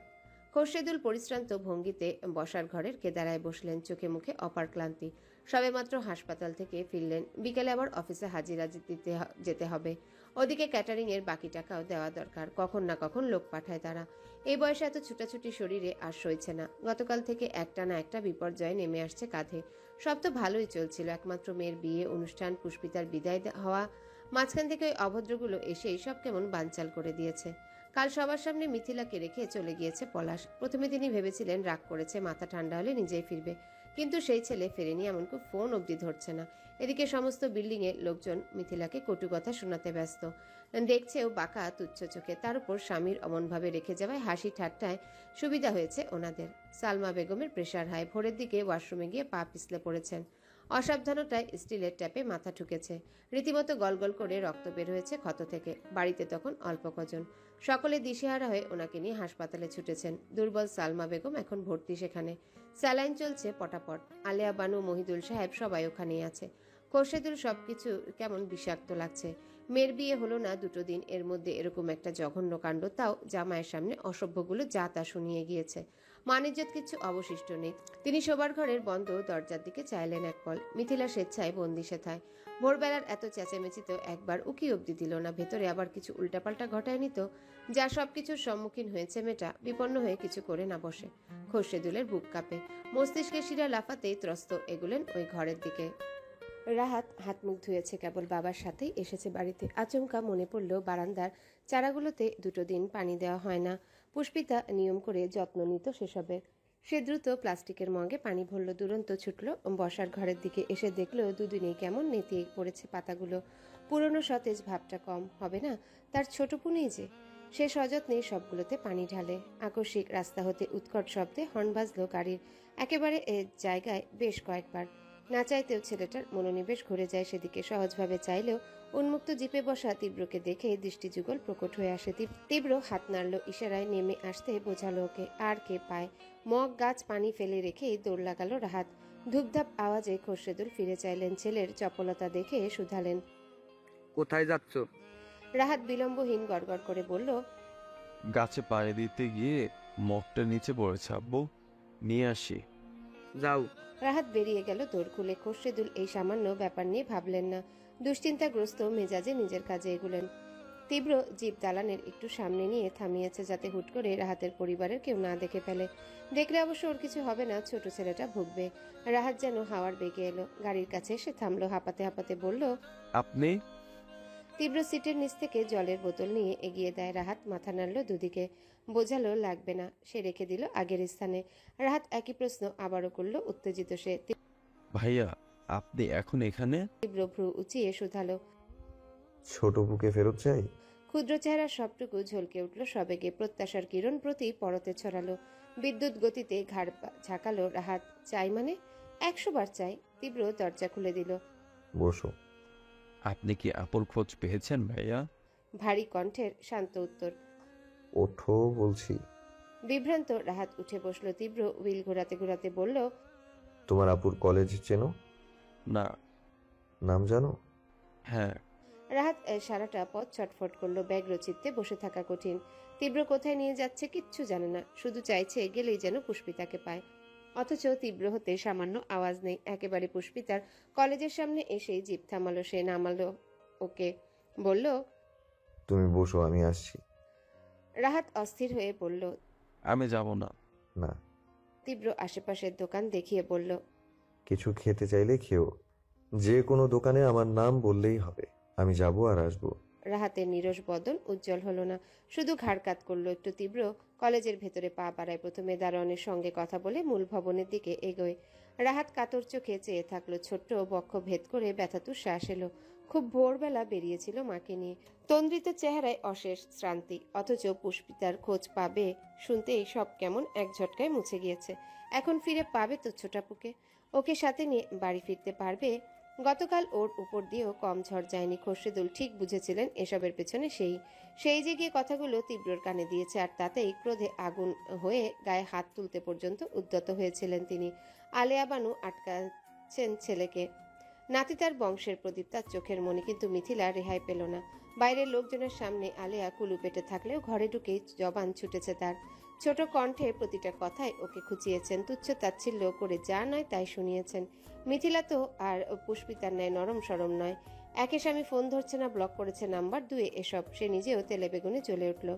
খোরশেদুল পরিশ্রান্ত ভঙ্গিতে বসার ঘরের কেদারায় বসলেন, চোখে মুখে অপার ক্লান্তি। সবেমাত্র হাসপাতাল থেকে ফিরলেন, বিকেলে আবার অফিসে হাজিরা যেতে হবে। ওদিকে ক্যাটারিং এর বাকি টাকাও দেওয়া দরকার। কখন না কখন লোক পাঠায় তারা। এই বয়সে এত ছুটাছুটি শরীরে আর সইছে না। গতকাল থেকে একটা না একটা বিপর্যয় নেমে আসছে কাঁধে। সব তো ভালোই চলছিল, একমাত্র মেয়ের বিয়ে অনুষ্ঠান, পুষ্পিতার বিদায় হওয়া। মাঝখান থেকে ওই অভদ্রগুলো এসেই সব কেমন বানচাল করে দিয়েছে। কাল সবার সামনে মিথিলাকে রেখে চলে গিয়েছে পলাশ। প্রথমে তিনি ভেবেছিলেন রাগ করেছে, মাথা ঠান্ডা হলে নিজেই ফিরবে। কিন্তু সেই ছেলে ফেরেনি, এমনকি ফোন অবধি ধরছে না। এদিকে সমস্ত বিল্ডিংয়ে লোকজন মিথিলাকে কটু কথা শোনাতে ব্যস্ত। দেখছেও বাঁকা তুচ্ছ চোখে। তার উপর স্বামীর অমনভাবে রেখে যাওয়ায় হাসি ঠাট্টায় সুবিধা হয়েছে ওনাদের। সালমা বেগমের প্রেশার হাই, ভোরের দিকে ওয়াশরুমে গিয়ে পা পিছলে পড়েছেন। অসাবধানতায় স্টিলের ট্যাপে মাথা ঠুকেছে। রীতিমতো গলগল করে রক্ত বের হয়েছে ক্ষত থেকে। বাড়িতে তখন অল্প কজন। সকলে দিশেহারা হয়ে ওনাকে নিয়ে হাসপাতালে ছুটেছেন। দুর্বল সালমা বেগম এখন ভর্তি সেখানে। স্যালাইন চলছে পটাপট। আলেয়া বানু, মহিদুল সাহেব সবাই ওখানেই আছে। খোরশেদুল সবকিছু কেমন বিষাক্ত লাগছে। মেয়ের বিয়ে হলো না 2 দিন, এর মধ্যে এরকম একটা জঘন্য কাণ্ড, তাও জামাইয়ের সামনে। অসভ্যগুলো যা তা শুনিয়ে গিয়েছে। মানিজ্যত কিছু অবশিষ্ট নেই। তিনি শোবার ঘরের বন্ধ দরজার দিকে চাইলেন এক পল। মিথিলা স্বেচ্ছায় বন্দি সেথায়। ভোরবেলার এত চেঁচামেচিতেও একবার উকি অব্দি দিল না। ভেতরে আবার কিছু উল্টাপাল্টা ঘটায়নি তো? যা সবকিছুর সম্মুখীন হয়েছে মেয়েটা, বিপন্ন হয়ে কিছু করে না বসে। খোরশেদুলের বুক কাঁপে, মস্তিষ্কে শিরা লাফাতেই ত্রস্ত এগুলেন ওই ঘরের দিকে। রাহাত হাত মুখ ধুয়েছে, কেবল বাবার সাথেই এসেছে বাড়িতে। আচমকা মনে পড়ল বারান্দার চারাগুলোতে 2 দিন পানি দেওয়া হয় না। পুষ্পিতা নিয়ম করে যত্ন নিত সেসবের। সে দ্রুত প্লাস্টিকের মগে পানি ভরল, দুরন্ত ছুটল বসার ঘরের দিকে। এসে দেখল 2 দিনেই কেমন নেতিয়ে পড়েছে পাতাগুলো। পুরনো সতেজ ভাবটা কম হবে না? তার ছোট পুনেই যে। সে সযত্নে সবগুলোতে পানি ঢালে। আকস্মিক রাস্তা হতে উৎকট শব্দে হর্ন বাজল গাড়ির। একেবারে জায়গায় বেশ কয়েকবার। না চাইতেও ছেলেটার মনোনিবেশ ঘুরে যায় সেদিকে। সহজভাবে চাইলেও উন্মুক্ত জিপে বসা তীব্রকে দেখে দৃষ্টিযুগল প্রকট হয়ে আসে। তীব্র হাত নাড়ল, ইশারায় নেমে আসতে বোঝালো ওকে। আর কে পায়। মগ গাছ পানি ফেলে রেখেই দৌড় লাগালো রাহাত। ধূপধাপ আওয়াজে খোরশেদুল ফিরে চাইলেন। ছেলের চপলতা দেখে শুধালেন, কোথায় যাচ্ছ? রাহাত বিলম্বহীন গড়গড় করে বলল, গাছে পানি দিতে গিয়ে মগটা নিচে পড়েছে আব্বু, নিয়ে আসি। যাও। রাহাত বেরিয়ে গেল দৌড় খুলে। খোরশেদুল এই সামান্য ব্যাপার নিয়ে ভাবলেন না, দুশ্চিন্তাগ্রস্ত মেজাজে নিজের কাজে এগুলেন। তীব্র জিপ দালানের একটু সামনে নিয়ে থামিয়েছে যাতে হুট করে রাহাতের পরিবারের কেউ না দেখে ফেলে। দেখলে অবশ্য ওর কিছু হবে না, ছোট ছেলেটা ভুগবে। রাহাত যেন হাওয়ার বেগে এলো, গাড়ির কাছে এসে থামলো, হাঁপাতে হাঁপাতে বলল। আপনি? তীব্র সিটের নিচ থেকে জলের বোতল নিয়ে এগিয়ে দেয়। রাহাত মাথা নাড়ল দুদিকে, বোঝালো লাগবে না। সে রেখে দিল আগের স্থানে। রাহাত একই প্রশ্ন আবারও করলো, উত্তেজিত সে। ভাইয়া, আপনি এখন এখানে? তীব্র ভ্রু উঁচিয়ে শুধালো। ছোট বুকে ফেরত চাই। ক্ষুদ্র চেহারা সবটুকু ঝলকে উঠল সবেগে, প্রত্যাশার কিরণ প্রতি পরতে ছড়ালো। বিদ্যুৎ গতিতে ঘাড় ঝাঁকালো রাহাত। চাই মানে? 100 বার চাই। তীব্র দরজা খুলে দিল। বসো। আপনি কি আপুর খোঁজ পেয়েছেন ভাইয়া? ভারী কণ্ঠের শান্ত উত্তর। ওঠো বলছি। বিভ্রান্ত রাহাত উঠে বসলো। তীব্র হুইল ঘোরাতে ঘোরাতে বলল। তোমার আপুর কলেজ চেনো? না। নাম জানো? হ্যাঁ। রাহাত সারাটা পথ ছটফট করলো, ব্যগ্র চিত্তে বসে থাকা কঠিন। তীব্র কোথায় নিয়ে যাচ্ছে কিচ্ছু জানে না, শুধু চাইছে গেলেই যেন পুষ্পিতাকে পায়। অথচ তীব্র হতে সামান্য আওয়াজ নেই। একেবারে পুষ্পিতার কলেজের সামনে এসেই জিপ থামালো সে, নামালো ওকে, বলল। তুমি বসো, আমি আসছি। রাহাত অস্থির হয়ে বলল। আমি যাব না। না। তীব্র আশেপাশের দোকান দেখিয়ে বলল। কিছু খেতে চাইলে খেও, যে কোনো দোকানে আমার নাম বললেই হবে, আমি যাব আর আসবো। রাহাতের নিরস বদন উজ্জ্বল হলো না, শুধু ঘাড় কাত করলো একটু। তীব্র কলেজের ভেতরে পা বাড়ায়। প্রথমে দারোয়ানের সঙ্গে কথা বলে মূল ভবনের দিকে এগোয়। রাহাত কাতর চোখে চেয়ে থাকলো। ছোট্ট বক্ষ ভেদ করে ব্যথাতুর শ্বাস এলো। খুব ভোরবেলা বেরিয়েছিল মাকে নিয়ে। তন্দ্রিত চেহারায় অশেষ শ্রান্তি, অথচ পুষ্পিতার খোঁজ পাবে শুনতেই সব কেমন এক ঝটকায় মুছে গিয়েছে। এখন ফিরে পাবে তো ছোটাপুকে, ওকে সাথে নিয়ে বাড়ি ফিরতে পারবে। গতকাল ওর উপর দিয়েও কম ঝড় যায়নি। খোরশেদুল ঠিক বুঝেছিলেন এসবের পেছনে সেই যে গিয়ে কথাগুলো তীব্রর কানে দিয়েছে, আর তাতেই ক্রোধে আগুন হয়ে গায়ে হাত তুলতে পর্যন্ত উদ্যত হয়েছিলেন তিনি। আলেয়া বানু আটকাচ্ছেন ছেলেকে, নাতি তার বংশের প্রদীপ, তার চোখের মনি। কিন্তু মিথিলা রেহাই পেল না। বাইরের লোকজনের সামনে আলেয়া কুলু পেটে থাকলেও ঘরে ঢুকেই জবান ছুটেছে তার। ছোট কণ্ঠে প্রতিটা কথায় ওকে খুঁচিয়েছেন, তুচ্ছ তাচ্ছিল্য করে যা নয় তাই শুনিয়েছেন। মিথিলা তো আর পুষ্পিতার ন্যায় নরম সরম নয়। একে স্বামী ফোন ধরছে না, ব্লক করেছে নাম্বার, দুয়ে এসব। সে নিজেও তেলে বেগুনে জ্বলে উঠল,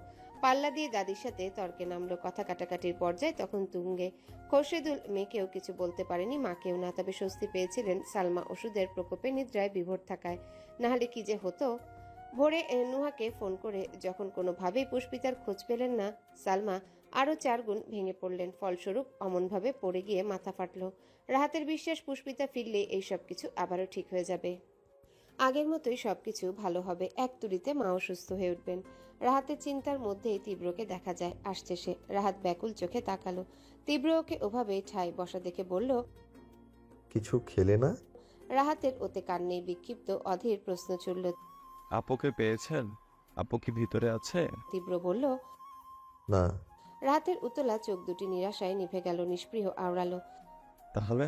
পাল্লা দিয়ে দাদির সাথে তর্কে নামলো। কথা কাটাকাটির পর্যায়ে তখন তুঙ্গে। খোরশেদুল মেয়েকেও কিছু বলতে পারেনি, মাকেও না। তবে স্বস্তি পেয়েছিলেন সালমা ওষুধের প্রকোপে নিদ্রায় বিভোর থাকায়, নাহলে কি যে হতো। ভোরে নুহাকে ফোন করে যখন কোনোভাবেই পুষ্পিতার খোঁজ পেলেন না, সালমা আরও 4 গুণ ভেঙে পড়লেন। ফলস্বরূপ অমনভাবে পড়ে গিয়ে মাথা ফাটল। রাহাতের বিশ্বাস পুষ্পিতা ফিরলে এই সব কিছু আবারও ঠিক হয়ে যাবে, আগের মতোই সবকিছু ভালো হবে। এক তুড়িতে মাও সুস্থ হয়ে উঠবেন। রাহাতের চিন্তার মধ্যেই তীব্রকে দেখা যায়, আসছে সে। রাহাত ব্যাকুল চোখে তাকালো। তীব্র ওকে ওভাবে ঠায় বসা দেখে বলল। কিছু খেলে না? রাহাতের ওতে কান নেই, বিক্ষিপ্ত অধীর প্রশ্ন চলল। আপুকে পেয়েছেন? আপু কি ভিতরে আছে? তীব্র বলল। না। রাহাতের উতলা চোখ দুটি নিরাশায় নিভে গেল, নিষ্পৃহ আওড়ালো। তাহলে?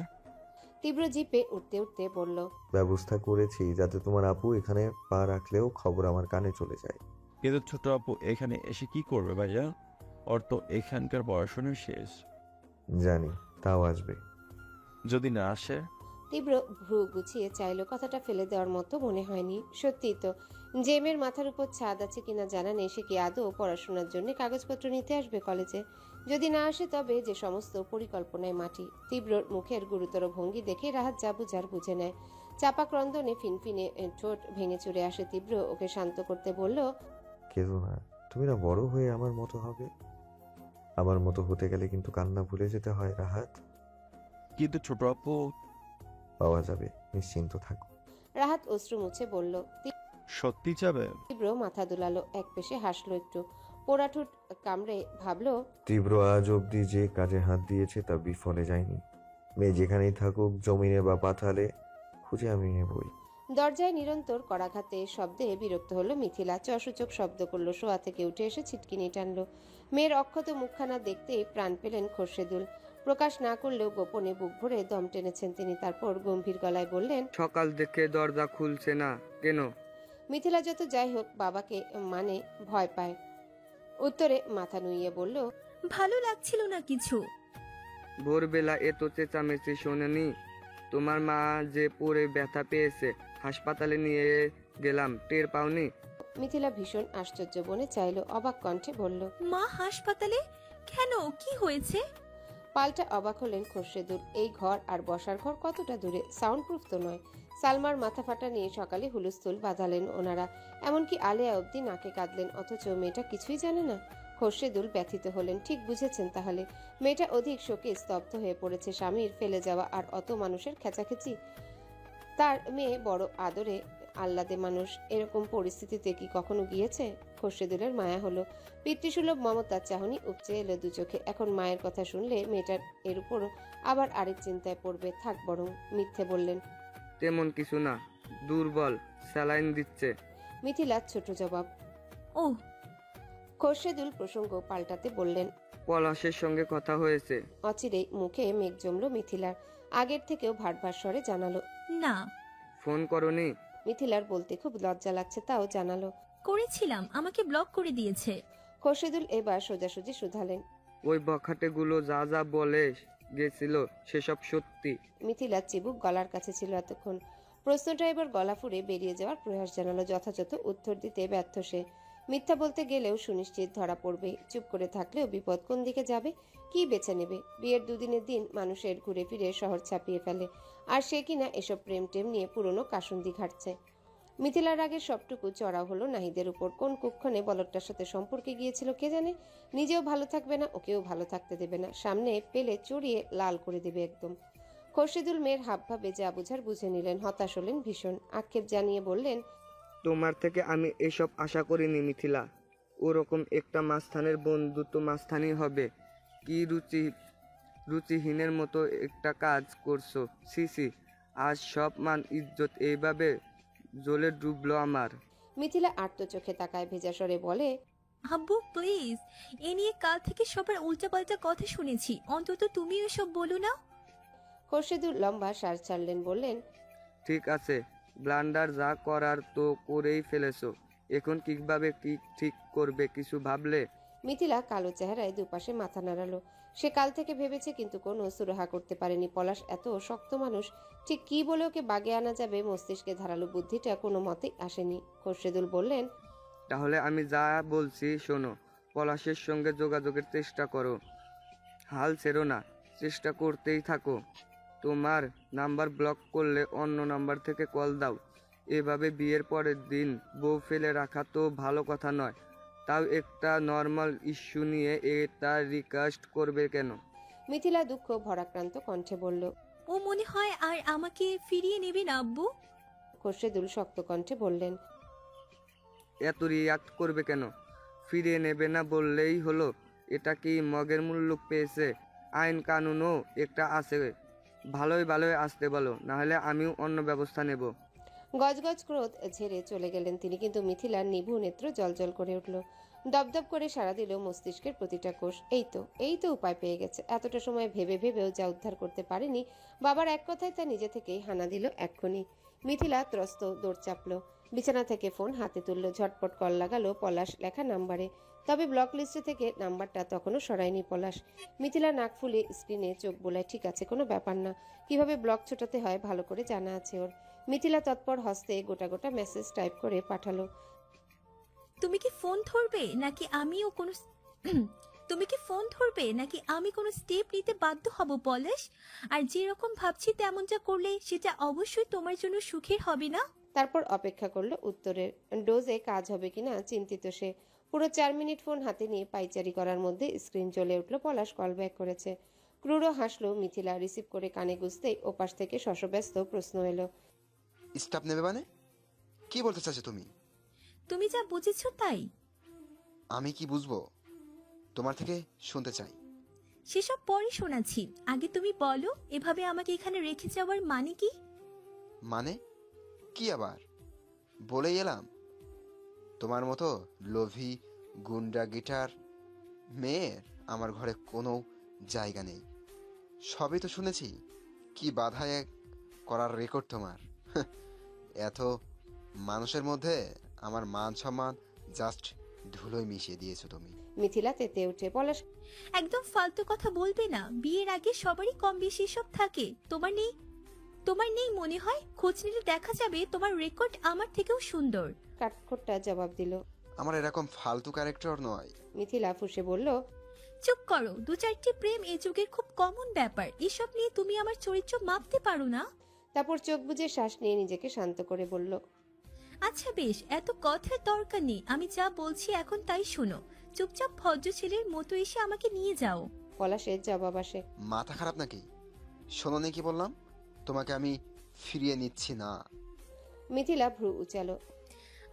তীব্র জিপে উঠতে উঠতে বলল। ব্যবস্থা করেছি যাতে তোমার আপু এখানে পা রাখলেও খবর আমার কানে চলে যায়। কিন্তু ছোট আপু এখানে এসে কি করবে ভাইয়া? ওর তো এখানকার পড়াশোনা শেষ। জানি, তাও আসবে। যদি না আসে? তীব্র ভ্রু গুছিয়ে চাইল, কথাটা ফেলে দেওয়ার মতো মনে হয়নি। সত্যি তো, জেমের মাথার উপর ছাদ আছে কিনা জানা নেই। সে কি আদৌ পড়াশোনার জন্য কাগজপত্র নিতে আসবে কলেজে? যদি না আসে তবে যে সমস্ত পরিকল্পনায় মাটি। তীব্রর মুখের গুরুতর ভঙ্গি দেখে রাহাত যা বুঝার বুঝে নেয়। চাপা ক্রন্দনে ফিনফিনে ঠোঁট ভেঙে চুরে আসে। তীব্র ওকে শান্ত করতে বলল। কেঁদো না, তুমি না বড় হয়ে আমার মতো হবে। আমার মতো হতে গেলে কিন্তু কান্না ভুলে যেতে হয় রাহাত। কিন্তু ছোট আপু? পাওয়া যাবে, নিশ্চিন্ত থাকো। রাহাত অশ্রু মুছে বলল। সত্যি যাবে? তীব্র মাথা দুলালো, এক পেশে হাসলো একটু, পোড়া ঠোঁট কামড়ে ভাবলো। তীব্র আজ অব্দি যে কাজে হাত দিয়েছে তা বিফলে যায়নি। মেয়ে যেখানেই থাকুক, জমিনে বা পাতালে, খুঁজে আমি নেবই। দরজায় নিরন্তর করাঘাতে শব্দে বিরক্ত হলো মিথিলা। চসূচক শব্দ করলো, শোয়া থেকে উঠে এসে ছিটকিনি টানলো। মেয়ের অক্ষত মুখখানা দেখতেই প্রাণ পেলেন খোরশেদুল। প্রকাশ না করলেও গোপনে বুক ভরে দম টেনেছেন তিনি। তারপর গম্ভীর গলায় বললেন। সকাল থেকে দরজা খুলছে না কেন? মিথিলা যত যাই হোক বাবাকে মানে ভয় পায়। উত্তরে মাথা নুইয়ে বলল। ভালো লাগছিল না কিছু। ভোরবেলা এত চেঁচামেচি শোনেনি? তোমার মা যে পড়ে ব্যথা পেয়েছে, হাসপাতালে নিয়ে গেলাম, টের পাওনি? মিথিলা ভীষণ আশ্চর্য বনে চাইল, অবাক কণ্ঠে বলল। মা হাসপাতালে? কেন, কি হয়েছে? পাল্টা অবাক হলেন খোরশেদুল। এই ঘর আর বসার ঘর কতটা দূরে, সাউন্ড প্রুফ তো নয়। সালমার মাথা ফাটা নিয়ে সকালে হুলস্থুল বাঁধালেন ওনারা, এমনকি আলেয়া অবধি নাকে কাঁদলেন, অথচ মেয়েটা কিছুই জানে না। খোরশেদুল ব্যথিত হলেন। ঠিক বুঝেছেন তাহলে, মেয়েটা অধিক শোকে স্তব্ধ হয়ে পড়েছে। স্বামীর ফেলে যাওয়া আর অত মানুষের খেচাখেচি। তার মেয়ে বড় আদরে আহ্লাদে মানুষ, এরকম পরিস্থিতিতে কি কখনো গিয়েছে? খোরশেদুলের মায়া হলো, পিতৃসুলভ মমতার চাহনি উপচে এলো দু চোখে। এখন মায়ের কথা শুনলে মেয়েটার এর উপরও আবার আরেক চিন্তায় পড়বে। থাক বরং, মিথ্যে বললেন। তেমন কিছু না, দুর্বল, স্যালাইন দিচ্ছে। মিথিলার ছোট জবাব। ও, খোরশেদুল প্রসঙ্গ পাল্টাতে বললেন। পলাশের সঙ্গে কথা হয়েছে? অচিরেই মুখে মেঘ জমল মিথিলার। আগের থেকেও ভাটভাট স্বরে জানালো। না। ফোন করনি? মিথিলার বলতে খুব লজ্জা লাগছে, তাও জানালো। করেছিলাম, আমাকে ব্লক করে দিয়েছে। খোরশেদুল এবার সোজাসুজি শুধালেন। ওই বখাটেগুলো যা যা বলে গেছিল সেসব সত্যি? মিথিলার চিবুক গলার কাছে ছিল এতক্ষণ। প্রশ্নটা এবার গলা ফুঁড়ে বেরিয়ে যাওয়ার প্রয়াস জানালো। যথাযথ উত্তর দিতে ব্যর্থ সে। মিথ্যা বলতে গেলেও সুনিশ্চিত ধরা পড়বে। চুপ করে থাকলেও বিপদ কোন দিকে যাবে, কি বেছে নেবে? বিয়ের দুদিনের দিন মানুষের ঘুরে ফিরে শহর ছাপিয়ে ফেলে, আর সে কিনা এসব প্রেম টেম নিয়ে পুরনো কাসুন্দি ঘাটছে। মিথিলার আগে সবটুকু চড়াও হলো নাহিদের উপর। কোন কুক্ষণে বলদটার সাথে সম্পর্কে গিয়েছিল কে জানে। নিজেও ভালো থাকবে না, ওকেও ভালো থাকতে দেবে না, সামনে পেলে চড়িয়ে লাল করে দেবে একদম। খোরশেদুল মেয়ের হাবভাবে যা বুঝার বুঝে নিলেন, হতাশ হলেন ভীষণ। আক্ষেপ জানিয়ে বললেন। তোমার থেকে আমি এসব আশা করিনি মিথিলা। ওরকম একটা মাস্তানের বন্ধুত্ব মাস্তানি হবে? কি রুচিহীনের মতো একটা কাজ করছো, সিসি। আজ সব মান ইজ্জত এইভাবে জ্বলে ডুবলো আমার। মিথিলা আর্ত চোখে তাকায়, ভেজা স্বরে বলে। আব্বু প্লিজ, এ নিয়ে কাল থেকে সবার উল্টাপাল্টা কথা শুনেছি, অন্তত তুমি এসব বলো না। খোরশেদুল লম্বা শ্বাস ছাড়লেন, বললেন। ঠিক আছে, ব্লান্ডার যা করার তো করেই ফেলেছো, এখন কিভাবে কি ঠিক করবে কিছু ভাবলে? মিথিলা কালো চেহারায় দুপাশে মাথা নাড়ালো। সে কাল থেকে ভেবেছে, কিন্তু কোনো সুরাহা করতে পারেনি। পলাশ এত শক্ত মানুষ, ঠিক কি বলে ওকে বাগে আনা যাবে মস্তিষ্কে ধারালো বুদ্ধিটা কোনো মতেই আসেনি। খোরশেদুল বললেন। তাহলে আমি যা বলছি শোনো, পলাশের সঙ্গে যোগাযোগের চেষ্টা করো, হাল ছেড়ো না, চেষ্টা করতেই থাকো। তোমার নাম্বার ব্লক করলে অন্য নাম্বার থেকে কল দাও। এভাবে বিয়ের পরের দিন বউ ফেলে রাখা তো ভালো কথা নয়, তাও একটা নর্মাল ইস্যু নিয়ে এটা রিকোয়েস্ট করবে কেন? মিথিলা দুঃখ ভরাক্রান্ত কণ্ঠে বলল। ও মনে হয় আর আমাকে ফিরিয়ে নেবে না আব্বু। খোরশেদুল শক্ত কণ্ঠে বললেন। এত রিয়াক্ট করবে কেন? ফিরিয়ে নেবে না বললেই হলো। এটা কি মগের মূল্য পেয়েছে? আইন কানুনও একটা আছে, ভালোই ভালোই আসতে বলো, নাহলে আমিও অন্য ব্যবস্থা নেব। গজগজ ক্রোধ ঝেড়ে চলে গেলেন তিনি, কিন্তু মিথিলার নিভু নেত্র জলজল করে উঠল। দপদপ করে সাড়া দিল মস্তিষ্কের প্রতিটা কোষ। এই তো উপায় পেয়ে গেছে। এতটা সময় ভেবে ভেবেও যা উদ্ধার করতে পারেনি, বাবার এক কথায় তা নিজে থেকেই হানা দিল এক্ষুনি। মিথিলা ত্রস্ত দৌড় চাপল, বিছানা থেকে ফোন হাতে তুলল, ঝটপট কল লাগালো পলাশ লেখা নাম্বারে। তবে ব্লক লিস্টে থেকে নাম্বারটা তখনও সরায়নি পলাশ। মিথিলা নাক ফুলে স্ক্রিনে চোখ বোলায়। ঠিক আছে, কোনো ব্যাপার না, কিভাবে ব্লক ছোটাতে হয় ভালো করে জানা আছে ওর। মিথিলা তৎপর হস্তে গোটা গোটা মেসেজ টাইপ করে পাঠালো। তুমি কি ফোন ধরবে নাকি আমি কোনো স্টেপ নিতে বাধ্য হব পলাশ? আর যেরকম ভাবছি তেমনটা করলে সেটা অবশ্যই তোমার জন্য সুখের হবে না? তারপর অপেক্ষা করলো উত্তরের। ডোজে কাজ হবে কিনা চিন্তিত সে। পুরো 4 মিনিট ফোন হাতে নিয়ে পাইচারি করার মধ্যে স্ক্রিন জ্বলে উঠল। পলাশ কল ব্যাক করেছে। ক্রুড়ো হাসলো মিথিলা। রিসিভ করে কানে গুজতেই ওপাশ থেকে শশব্যস্ত প্রশ্ন এলো। স্টাফ নেবে মানে? কি বলতে চাচ্ছ তুমি? তুমি যা বুঝেছো তাই। আমি কি বুঝবো? তোমার থেকে শুনতে চাই। সেসব পরে শোনাচ্ছি, আগে তুমি বলো, এভাবে আমাকে এখানে রেখে যাওয়ার মানে কি? মানে কি আবার? বলেই এলাম, তোমার মতো লোভী গুন্ডা গিটার মেয়ের আমার ঘরে কোনো জায়গা নেই। সবই তো শুনেছি, কি বাধায় করার রেকর্ড তোমার। এত মানুষের মধ্যে আমার মান সম্মান জাস্ট ধুলোয় মিশিয়ে দিয়েছো তুমি। মিথিলা তেতে ওঠে। পলাশ একদম ফালতু কথা বলবে না। বিয়ের আগে সবারই কম বেশি সব থাকে, তোমার নেই মনে হয়? খোঁজ নিলে দেখা যাবে তোমার রেকর্ড আমার থেকেও সুন্দর। কাঠখোট্টা জবাব দিল। আমার এরকম ফালতু ক্যারেক্টার নয়। মিথিলা ফুঁসে বলল, চুপ করো। 2-4টি প্রেম এ যুগের খুব কমন ব্যাপার, এসব নিয়ে তুমি আমার চরিত্র মাপতে পারো না। তারপর চোখ বুজে শ্বাস নিয়ে নিজেকে শান্ত করে বলল, আচ্ছা বেশ, এত কথার দরকার নেই। আমি যা বলছি এখন তাই শোনো। চুপচাপ ভদ্র ছেলের মতো এসে আমাকে নিয়ে যাও। পলাশের জবাব আসে, মাথা খারাপ নাকি? শোনোনি কি বললাম? তোমাকে আমি ফিরিয়ে নিচ্ছি না। মিথিলা ভ্রু উচালো।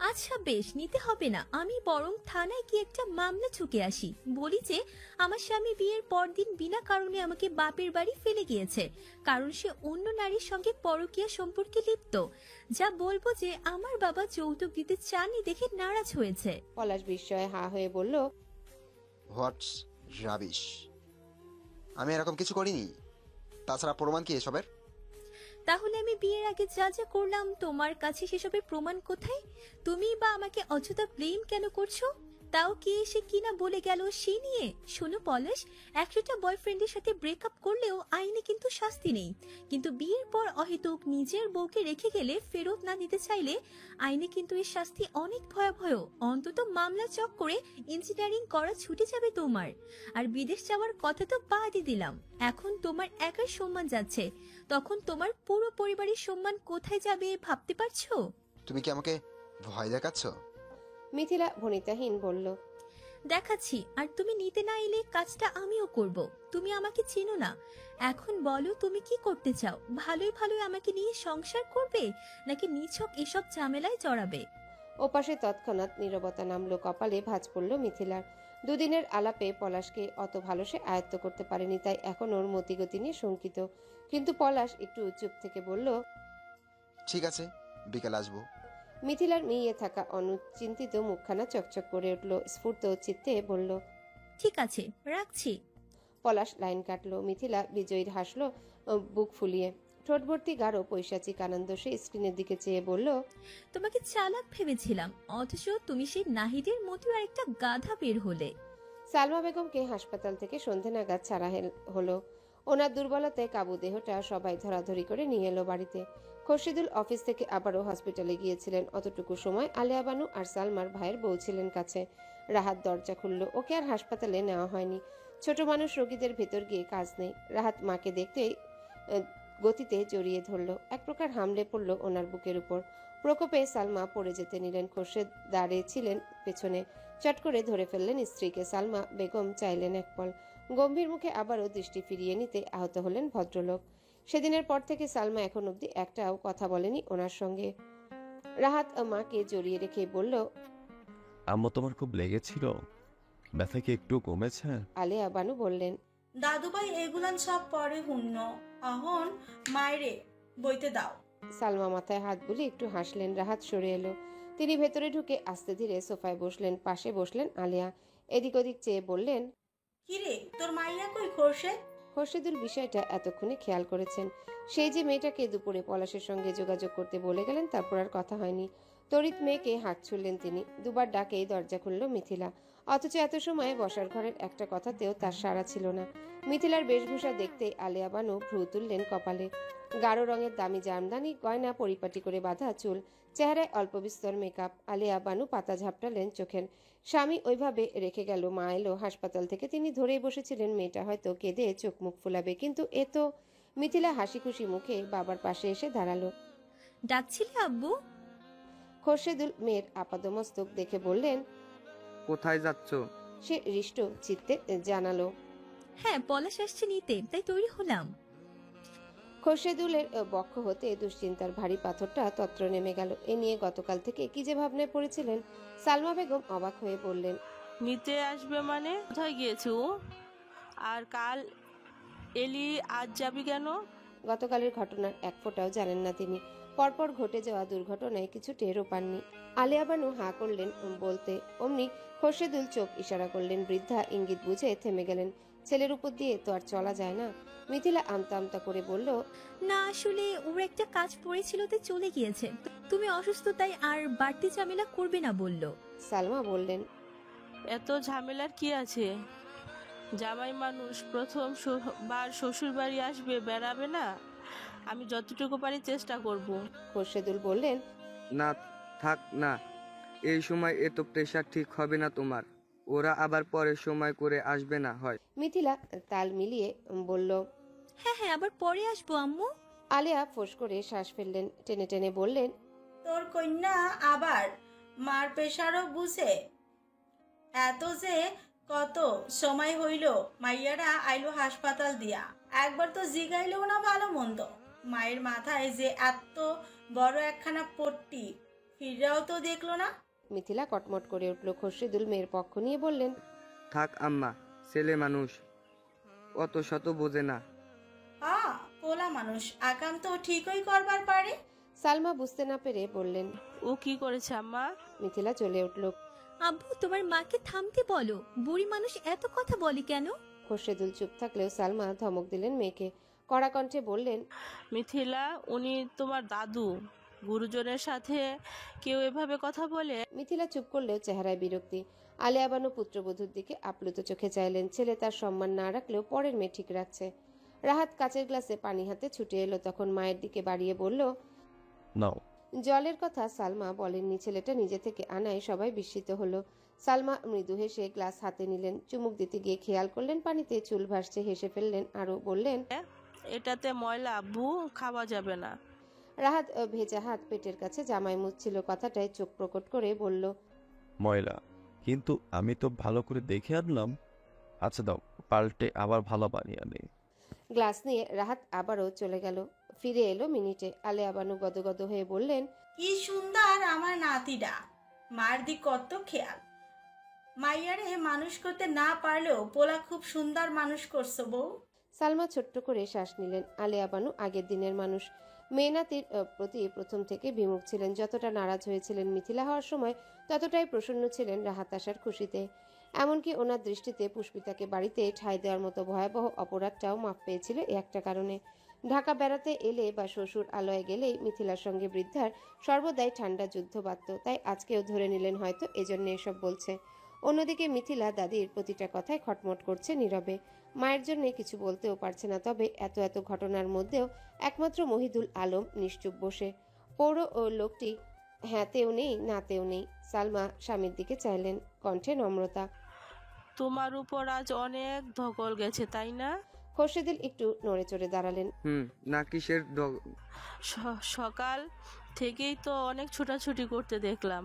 আচ্ছা বেশ, নিতে হবে না। আমি বরং থানায় গিয়ে একটা মামলা ঠুকে আসি। বলি যে আমার স্বামী বিয়ের পরদিন বিনা কারণে আমাকে বাপের বাড়ি ফেলে গিয়েছে, কারণ সে অন্য নারীর সঙ্গে পরকীয়া সম্পর্কে লিপ্ত। যা বলবো যে আমার বাবা যৌতুক দিতে চাননি দেখে নারাজ হয়েছে। পলাশ বিস্ময়ে হা হয়ে বলল, হোয়াটস রাবিশ! আমি এরকম কিছু করিনি। তাছাড়া প্রমাণ কি এসবের? তাহলে আমি বিয়ের আগে যা যা করলাম তোমার কাছে সেসবের প্রমাণ কোথায়? তুমি বা আমাকে অযথা ব্লেম কেন করছো? তাও কি এসে কিনা বলে গেল সে নিয়ে? শোনো পলাশ, 100টা বয়ফ্রেন্ডের সাথে ব্রেকআপ করলেও আইনে কিন্তু শাস্তি নেই, কিন্তু বিয়ের পর অহেতুক নিজের বউকে রেখে গেলে ফেরত না দিতে চাইলে আইনে কিন্তু এর শাস্তি অনেক ভয়াবহ। অন্তত মামলা চক করে ইঞ্জিনিয়ারিং করা ছুটে যাবে তোমার। আর বিদেশ যাওয়ার কথা তো বাদই দিলাম, এখন তোমার একার সম্মান যাচ্ছে, তখন তোমার পুরো পরিবারের সম্মান কোথায় যাবে ভাবতে পারছো? তুমি কি আমাকে ভয় দেখাচ্ছ? মিথিলা ভনিতাহীন বলল, দেখাচ্ছি। আর তুমি নিতে না এলে কাজটা আমিও করব। তুমি আমাকে চেনো না। এখন বলো তুমি কি করতে চাও? ভালোই ভালোই আমাকে নিয়ে সংসার করবে, নাকি নিছক এসব ঝামেলায় জড়াবে? ওপাশে তৎক্ষণাৎ নীরবতা নামলো, কপালে ভাঁজ পড়ল মিথিলার। দুদিনের আলাপে পলাশকে অত ভালো সে আয়ত্ত করতে পারেনি, তাই এখন ওর মতিগতি নিয়ে শঙ্কিত। কিন্তু পলাশ একটু চুপ থেকে বলল, ঠিক আছে, বিকেল আসবো। মিথিলার মিইয়ে থাকা অনুচিন্তিত মুখখানা চকচক করে উঠল। স্ফূর্ত চিত্তে বলল, ঠিক আছে, রাখছি। পলাশ লাইন কাটলো। মিথিলা বিজয়ীর হাসলো বুক ফুলিয়ে। ঠোঁট ভর্তি গাঢ় পৈশাচিক আনন্দ। সে স্ক্রিনের দিকে চেয়ে বলল, তোমাকে চালাক ভেবেছিলাম, অথচ তুমি সেই নাহিদের মতো আরেকটা গাধা বের হলে। সালমা বেগমকে হাসপাতাল থেকে সন্ধে নাগাদ ছাড়া হলো। ওনার দুর্বলতায় কাবু দেহটা সবাই ধরাধরি করে নিয়ে এলো বাড়িতে। খোরশেদুল অফিস থেকে আবারও হসপিটালে গিয়েছিলেন। অতটুকু সময় আলেয়া বানু আর সালমার ভাইয়ের বউ ছিলেন কাছে। রাহাত দরজা খুলল। ওকে আর হাসপাতালে নেওয়া হয়নি। ছোট মানুষ রোগীদের ভেতর গিয়ে কাজ নেই। রাহাত মাকে দেখতেই গতিতে জড়িয়ে ধরল। এক প্রকার হামলে পড়ল ওনার বুকের উপর। প্রকোপে সালমা পড়ে যেতে নিলেন। খোরশেদ দাঁড়িয়ে ছিলেন পেছনে। চট করে ধরে ফেললেন স্ত্রীকে। সালমা বেগম চাইলেন এক পল। গম্ভীর মুখে আবারও দৃষ্টি ফিরিয়ে নিতে আহত হলেন ভদ্রলোক। সেদিনের পর থেকে সালমা এখন অবধি একটাও কথা বলেনি ওনার সঙ্গে। রাহাত মাকে জড়িয়ে রেখে বলল, আম্মু তোমার খুব লেগেছিল? ব্যথা কি একটু কমেছে? আলেয়া বানু বললেন, দাদুভাই এগুলান সব পরে হুন্ন, অহন মায়েরে বইতে দাও। সালমা মাথায় হাত বুলিয়ে একটু হাসলেন। রাহাত সরে এলো। তিনি ভেতরে ঢুকে আস্তে ধীরে সোফায় বসলেন। পাশে বসলেন আলেয়া। এদিক ওদিক চেয়ে বললেন, কিরে তোর মাইয়া কই খোরশেদ? খোরশেদুল বিষয়টা এতক্ষণে খেয়াল করেছেন। সেই যে মেয়েটাকে দুপুরে পলাশের সঙ্গে যোগাযোগ করতে বলে গেলেন, তারপর আর কথা হয়নি। তড়িৎ মেয়েকে হাঁক ছুড়লেন তিনি। দুবার ডাকেই দরজা খুলল মিথিলা। অথচ এত সময়ে বসার ঘরের একটা কথাতেও তার সাড়া ছিল না। মিথিলার বেশভূষা দেখতে আলেয়া বানু ভ্রু তুললেন কপালে। গাঢ় রঙের দামি জামদানি গয়না, পরিপাটি করে বাঁধা চুল, চেহারায় অল্প বিস্তর মেকআপ। আলেয়া বানু পাতা ঝাপটালেন চোখের। স্বামী ওইভাবে রেখে গেল। মা এলো হাসপাতাল থেকে। তিনি ধরেই বসেছিলেন মেয়েটা হয়তো কেঁদে চোখ মুখ ফুলাবে, কিন্তু এ তো। মিথিলা হাসি খুশি মুখে বাবার পাশে এসে দাঁড়ালো। ডাকছিলে আব্বু? খোরশেদুল মেয়ের আপাদমস্তক দেখে বললেন, কোথায় যাচ্ছ? সে হৃষ্ট চিত্তে জানালো, হ্যাঁ, পলাশ আসছে নিতে, তাই তৈরি হলাম। খোরশেদুলের বক্ষ হতে দুশ্চিন্তার ভারী পাথরটা তত্র নেমে গেল। এ নিয়ে গতকাল থেকে কি যে ভাবনায় পড়েছিলেন। সালমা বেগম অবাক হয়ে বললেন, নিতে আসবে মানে? কোথায় গিয়েছো? আর কাল এলি, আজ যাবি কেন? গতকালের ঘটনার এক ফোঁটাও জানেন না তিনি। পরপর ঘটে যাওয়া দুর্ঘটনায় কিছু টেরও পাননি। আলেয়া বানু হাঁ করলেন বলতে, অমনি খোরশেদুল চোখ ইশারা করলেন। বৃদ্ধা ইঙ্গিত বুঝে থেমে গেলেন। ছেলের উপর দিয়ে তো আর চলা যায় না। মিথিলা আমতা আমতা করে বলল, না, আসলে ওর একটা কাজ পড়েছিল তো চলে গিয়েছে। তুমি অসুস্থ তাই আর বাড়তি ঝামেলা করবে না বলল। সালমা বললেন, এত ঝামেলার কি আছে? জামাই মানুষ, প্রথম বার শ্বশুর বাড়ি আসবে, বেড়াবে না। আমি যতটুকু পারি চেষ্টা করব। খোরশেদুল বললেন, না, থাক না, এই সময় এত প্রেশার ঠিক হবে না তোমার। ওরা আবার পরে সময় করে আসবে না হয়। মিথিলা তাল মিলিয়ে বলল, হ্যাঁ হ্যাঁ, আবার পরে আসবো আম্মু। আলেয়া ফোঁস করে শ্বাস ফেললেন, টেনে টেনে বললেন, তোর কন্যা আবার মার প্রেশারও বুঝে। এত যে কত সময় হইল মাইয়ারা আইলো হাসপাতাল দিয়া, একবার তো জিগাইলেও না ভালো মন্দ। মায়ের মাথায় যে এত বড় একখানা পট্টি, ফিরাও তো দেখলো না। মিথিলা কটমট করে উঠল। খোরশেদুল মেয়ের পক্ষ নিয়ে বললেন, থাক আম্মা, ছেলে মানুষ, অত শত বোঝে না। পোলা মানুষ আকাম তো ঠিকই করবার পারে। সালমা বুঝতে না পেরে বললেন, ও কি করেছে আম্মা? মিথিলা চলে উঠল। আব্বু, তোমার মাকে থামতে বলো, বুড়ি মানুষ এত কথা বলে কেন? খোরশেদুল চুপ থাকলেও সালমা ধমক দিলেন মেয়েকে, কড়া কণ্ঠে বললেন, মিথিলা, উনি তোমার দাদু। গুরুজনের সাথে কেউ এভাবে কথা বলে? মিথিলা চুপ করলেও চেহারায় বিরক্তি। আলেয়া বানু পুত্রবধূর দিকে আপ্লুত চোখে চাইলেন। ছেলে তার সম্মান না রাখলেও পরের মেয়ে ঠিক রাখছে। রাহাত কাচের গ্লাসে পানি হাতে ছুটে এলো, তখন মায়ের দিকে বাড়িয়ে বলল, নাও। জলের কথা সালমা বলেননি, ছেলেটা নিজে থেকে আনায় সবাই বিস্মিত হলো। সালমা মৃদু হেসে গ্লাস হাতে নিলেন, চুমুক দিতে গিয়ে খেয়াল করলেন পানিতে চুল ভাসছে, হেসে ফেললেন, আরো বললেন, এটাতে ময়লা আব্বু, খাওয়া যাবে না। রাহাত ভেজা হাত পেটের কাছে জামাই মুছছিল, কথাটায় চোখ প্রকট করে বলল, ময়লা, কিন্তু আমি তো ভালো করে দেখে আনলাম। আচ্ছা দাও, পাল্টে আবার ভালো বানিয়ে আনি। গ্লাস নিয়ে রাহাত আবারও চলে গেল। ফিরে এলো মিনিটে। আলেয়া বানু গদগদ হয়ে বললেন, কি সুন্দর আমার নাতিটা, মার দি কত খেয়াল। মাইয়ারে মানুষ করতে না পারলেও পোলা খুব সুন্দর মানুষ করছো বউ। সালমা ছোট্ট করে শ্বাস নিলেন। আলেয়া বানু আগের দিনের মানুষ। মেয়ে নাতির প্রতি প্রথম থেকে বিমুখ ছিলেন। যতটা নারাজ হয়েছিলেন মিথিলা হওয়ার সময়, ততটাই প্রসন্ন ছিলেন রাহাত আসার খুশিতে। এমনকি ওনার দৃষ্টিতে পুষ্পিতাকে বাড়িতে ঠাঁই দেওয়ার মতো ভয়াবহ অপরাধটাও মাপ পেয়েছিল এই একটা কারণে। ঢাকা বেড়াতে এলে বা শ্বশুর আলয়ে গেলেই মিথিলার সঙ্গে বৃদ্ধার সর্বদাই ঠান্ডা যুদ্ধ বাঁধত, তাই আজকেও ধরে নিলেন হয়তো এজন্য এসব বলছে। অন্যদিকে মিথিলা দাদির প্রতিটা কথায় খটমট করছে নীরবে। মায়ের জন্য কিছু বলতেও পারছে না, তবে এত এত ঘটনার মধ্যেও একমাত্র মহিদুল আলম নিশ্চুপ বসে। পৌর ও লোকটি হ্যাঁতেও নেই, নাতেও নেই। সালমা স্বামীর দিকে চাইলেন, কণ্ঠে নম্রতা। তোমার উপর আজ অনেক ধকল গেছে, তাই না? খোরশেদুল একটু নড়ে চড়ে দাঁড়ালেন। না, কিসের সকাল থেকেই তো অনেক ছোটাছুটি করতে দেখলাম,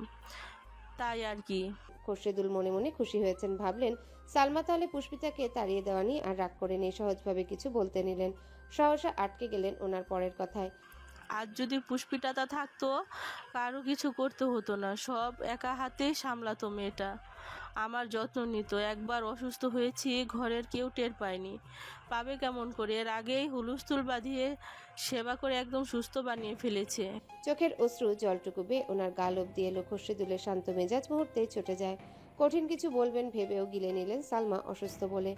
তাই আর কি। খোরশেদুল মনে মনে খুশি হয়েছেন, ভাবলেন সালমা তাহলে পুষ্পিতাকে তাড়িয়ে দেওয়া নিয়ে আর রাগ করে নেই, সহজভাবে কিছু বলতে নিলেন। সহসা আটকে গেলেন ওনার পরের কথায়। আজ যদি পুষ্পিতাটা থাকতো, কারো কিছু করতে হতো না, সব একা হাতে সামলাতো মেয়েটা, আমার যত্ন নিত। একবার অসুস্থ হয়েছি, ঘরের কেউ টের পায়নি, পাবে কেমন করে? এর আগেই হুলুস্থুল বাঁধিয়ে সেবা করে একদম সুস্থ বানিয়ে ফেলেছে। চোখের অশ্রু জলটুকু বেয়ে ওনার গাল অব্দি এলো। খোরশেদুলের শান্ত মেজাজ মুহূর্তেই ছুটে যায়। কঠিন কিছু বলবেন ভেবেও গিলে নিলেন সালমা অসুস্থ বলে।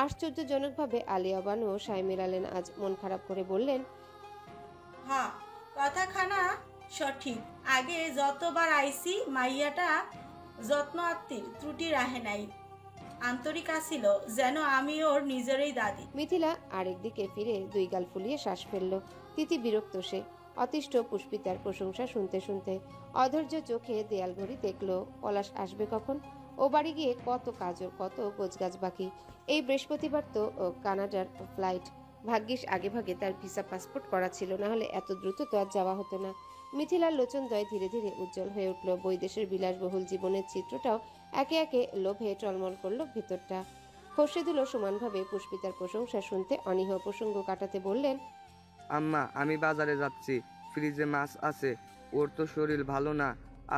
আশ্চর্যজনকভাবে আলিয়া বানুও সায় মেলালেন আজ, মন খারাপ করে বললেন, হ্যাঁ, কথাখানা সঠিক। আগে যতবার আইসি মাইয়াটা যত্ন আত্মীর ত্রুটি রাহে নাই, আন্তরিক আসিল যেন আমি ওর নিজেরই দাদি। মিথিলা আরেকদিকে ফিরে দুই গাল ফুলিয়ে শ্বাস ফেলল। তিতি বিরক্ত সে, অতিষ্ঠ পুষ্পিতার প্রশংসা শুনতে শুনতে। অধৈর্য চোখে দেয়াল ঘড়ি দেখলো, পলাশ আসবে কখন? ও বাড়ি গিয়ে কত কাজর, কত গোছগাছ বাকি। এই বৃহস্পতিবার তো কানাডার ফ্লাইট। ভাগ্যিস আগে ভাগে তার ভিসা পাসপোর্ট করা ছিল, না হলে এত দ্রুত তো আর যাওয়া হতো না। মিথিলার লোচনদ্বয় ধীরে ধীরে উজ্জ্বল হয়ে উঠল। বৈদেশের বিলাসবহুল জীবনের চিত্রটাও একে একে লোভে টলমল করলো ভেতরটা। খোরশেদুলও সমানভাবে পুষ্পিতার প্রশংসা শুনতে অনীহ প্রসঙ্গ কাটাতে বললেন, আম্মা, আমি বাজারে যাচ্ছি, ফ্রিজে মাছ আছে, ওর তো শরীর ভালো না,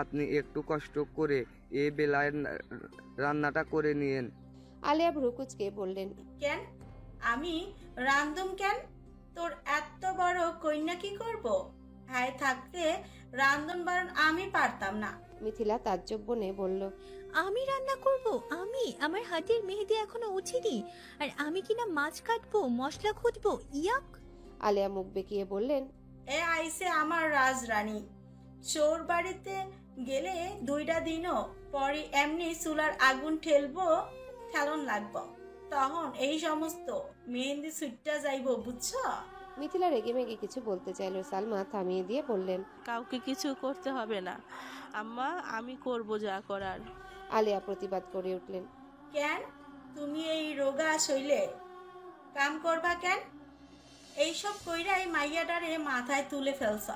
আপনি একটু কষ্ট করে এ বেলায় রান্নাটা করে নিয়েন। আলেয়া ভ্রুকুচকে বললেন, কেন আমি রান্ধুম কেন? তোর এত বড় কন্যা কি করব? হ্যাঁ, থাকতে রান্ধন বারণ আমি পারতাম না। মিথিলা তাজ্জব বনে বলল, আমি রান্না করব? আমি? আমার হাতের মেহেদি এখনো উঠিনি, আর আমি কিনা মাছ কাটবো, মশলা খুঁজবো? ইয়াক! আলেয়া মুখ বেঁকিয়ে বললেন, এ আইসে আমার রাজরানী, চোর বাড়িতে গেলে 2টা দিনও পরে এমনি চুলার আগুন ঠেলন লাগবো, তখন এই সমস্ত মেহেন্দি সুইটটা যাইব, বুঝছো? মিথিলা রেগে মেগে কিছু বলতে চাইল, সালমা থামিয়ে দিয়ে বললেন, কাউকে কিছু করতে হবে না আম্মা, আমি করব যা করার। আলিয়া প্রতিবাদ করে উঠলেন, কেন তুমি এই রোগা শৈলে কাম করবা কেন? এইসব কইরাই মাইয়াটারে মাথায় তুলে ফেলছ।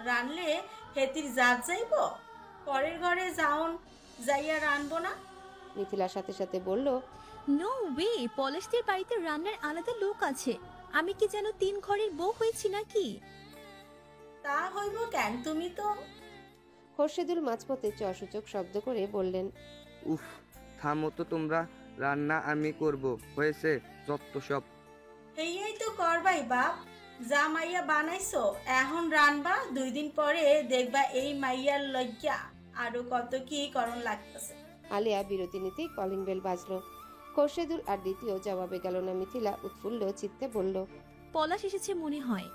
রানলে হেতির জাত যাইব, পরের ঘরে যাইয়া রানবো না? মিথিলার সাথে সাথে বলল, নো ওয়ে, পলাশদের বাড়িতে রান্নার আলাদা লোক আছে। আমি কি যেন 3 ঘরের বউ হয়েছি নাকি? তা হইব কেন? তুমি তো। খোরশেদুল মাঝপথে চসূচক শব্দ করে বললেন, উফ, থামো তো তোমরা, রান্না আমি করব, হয়েছে যত সব। এই তো করবাই বাপ, যা মাইয়া বানাইছো এখন রানবা, 2 দিন পরে দেখবা এই মাইয়ার লজ্ঞা আরো কত কি করণ লাগতেছে। আলিয়া বিরতি নিতেই কলিং বেল বাজলো। খোরশেদুল আর দ্বিতীয় জবাবে গেল না। মিথিলা উৎফুল্ল চিত্তে বলল, পলাশ এসেছে মনে হয়।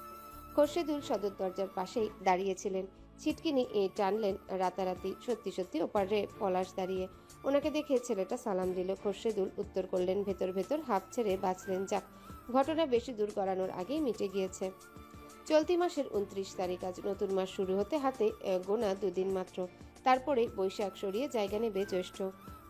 খোরশেদুল সদর দরজার পাশেই দাঁড়িয়েছিলেন। ছিটকিনি টানলেন রাতারাতি। সত্যি সত্যি ওপারে পলাশ দাঁড়িয়ে। ওনাকে দেখে ছেলেটা সালাম দিল। খোরশেদুল উত্তর করলেন, ভেতর ভেতর হাঁপ ছেড়ে বাঁচলেন। যাক, ঘটনা বেশি দূর গড়ানোর আগেই মিটে গিয়েছে। চলতি মাসের 29 তারিখ। আজ নতুন মাস শুরু হতে হাতে গোনা 2 দিন মাত্র। তারপরে বৈশাখ সরিয়ে জায়গা নেবে জ্যৈষ্ঠ।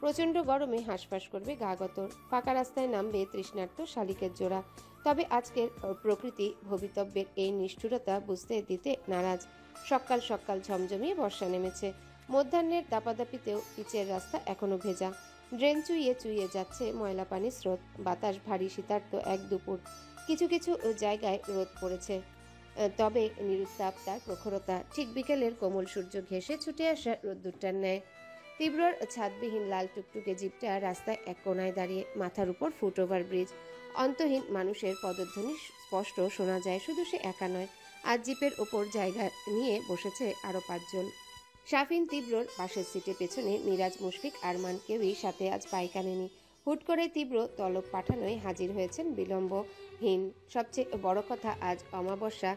প্রচণ্ড গরমে হাঁসফাঁস করবে গা গতর। ফাঁকা রাস্তায় নামবে তৃষ্ণার্ত শালিকের জোড়া। তবে আজকের প্রকৃতি ভবিতব্যের এই নিষ্ঠুরতা বুঝতে দিতে নারাজ। সকাল সকাল ঝমঝমিয়ে বর্ষা নেমেছে। মধ্যাহ্নের দাপাদাপিতেও পিচের রাস্তা এখনো ভেজা। ড্রেন চুইয়ে চুইয়ে যাচ্ছে ময়লা পানির স্রোত। বাতাস ভারী শীতার্ত এক দুপুর। কিছু কিছু জায়গায় রোদ পড়েছে, তবে নিরুত্তাপ তার প্রখরতা। ঠিক বিকেলের কোমল সূর্য ঘেঁষে ছুটে আসা রোদ্দুরটার ন্যায়। তীব্র ছাদবিহীন লাল টুকটুকে জিপটা রাস্তায় এক কোনায় দাঁড়িয়ে। মাথার উপর ফুটওভার ব্রিজ। অন্তহীন মানুষের পদধ্বনি স্পষ্ট শোনা যায়। শুধু সে একা নয়, আজ জিপের ওপর জায়গা নিয়ে বসেছে আরো 5 জন। শাফিন তীব্রর পাশের সিটে, পেছনে মিরাজ, মুশফিক, আরমান। কেউই সাথে আজ বাইক আনেনি। হুট করে তীব্র তলব পাঠানোয় হাজির হয়েছেন বিলম্বহীন। সবচেয়ে বড় কথা, আজ অমাবস্যা।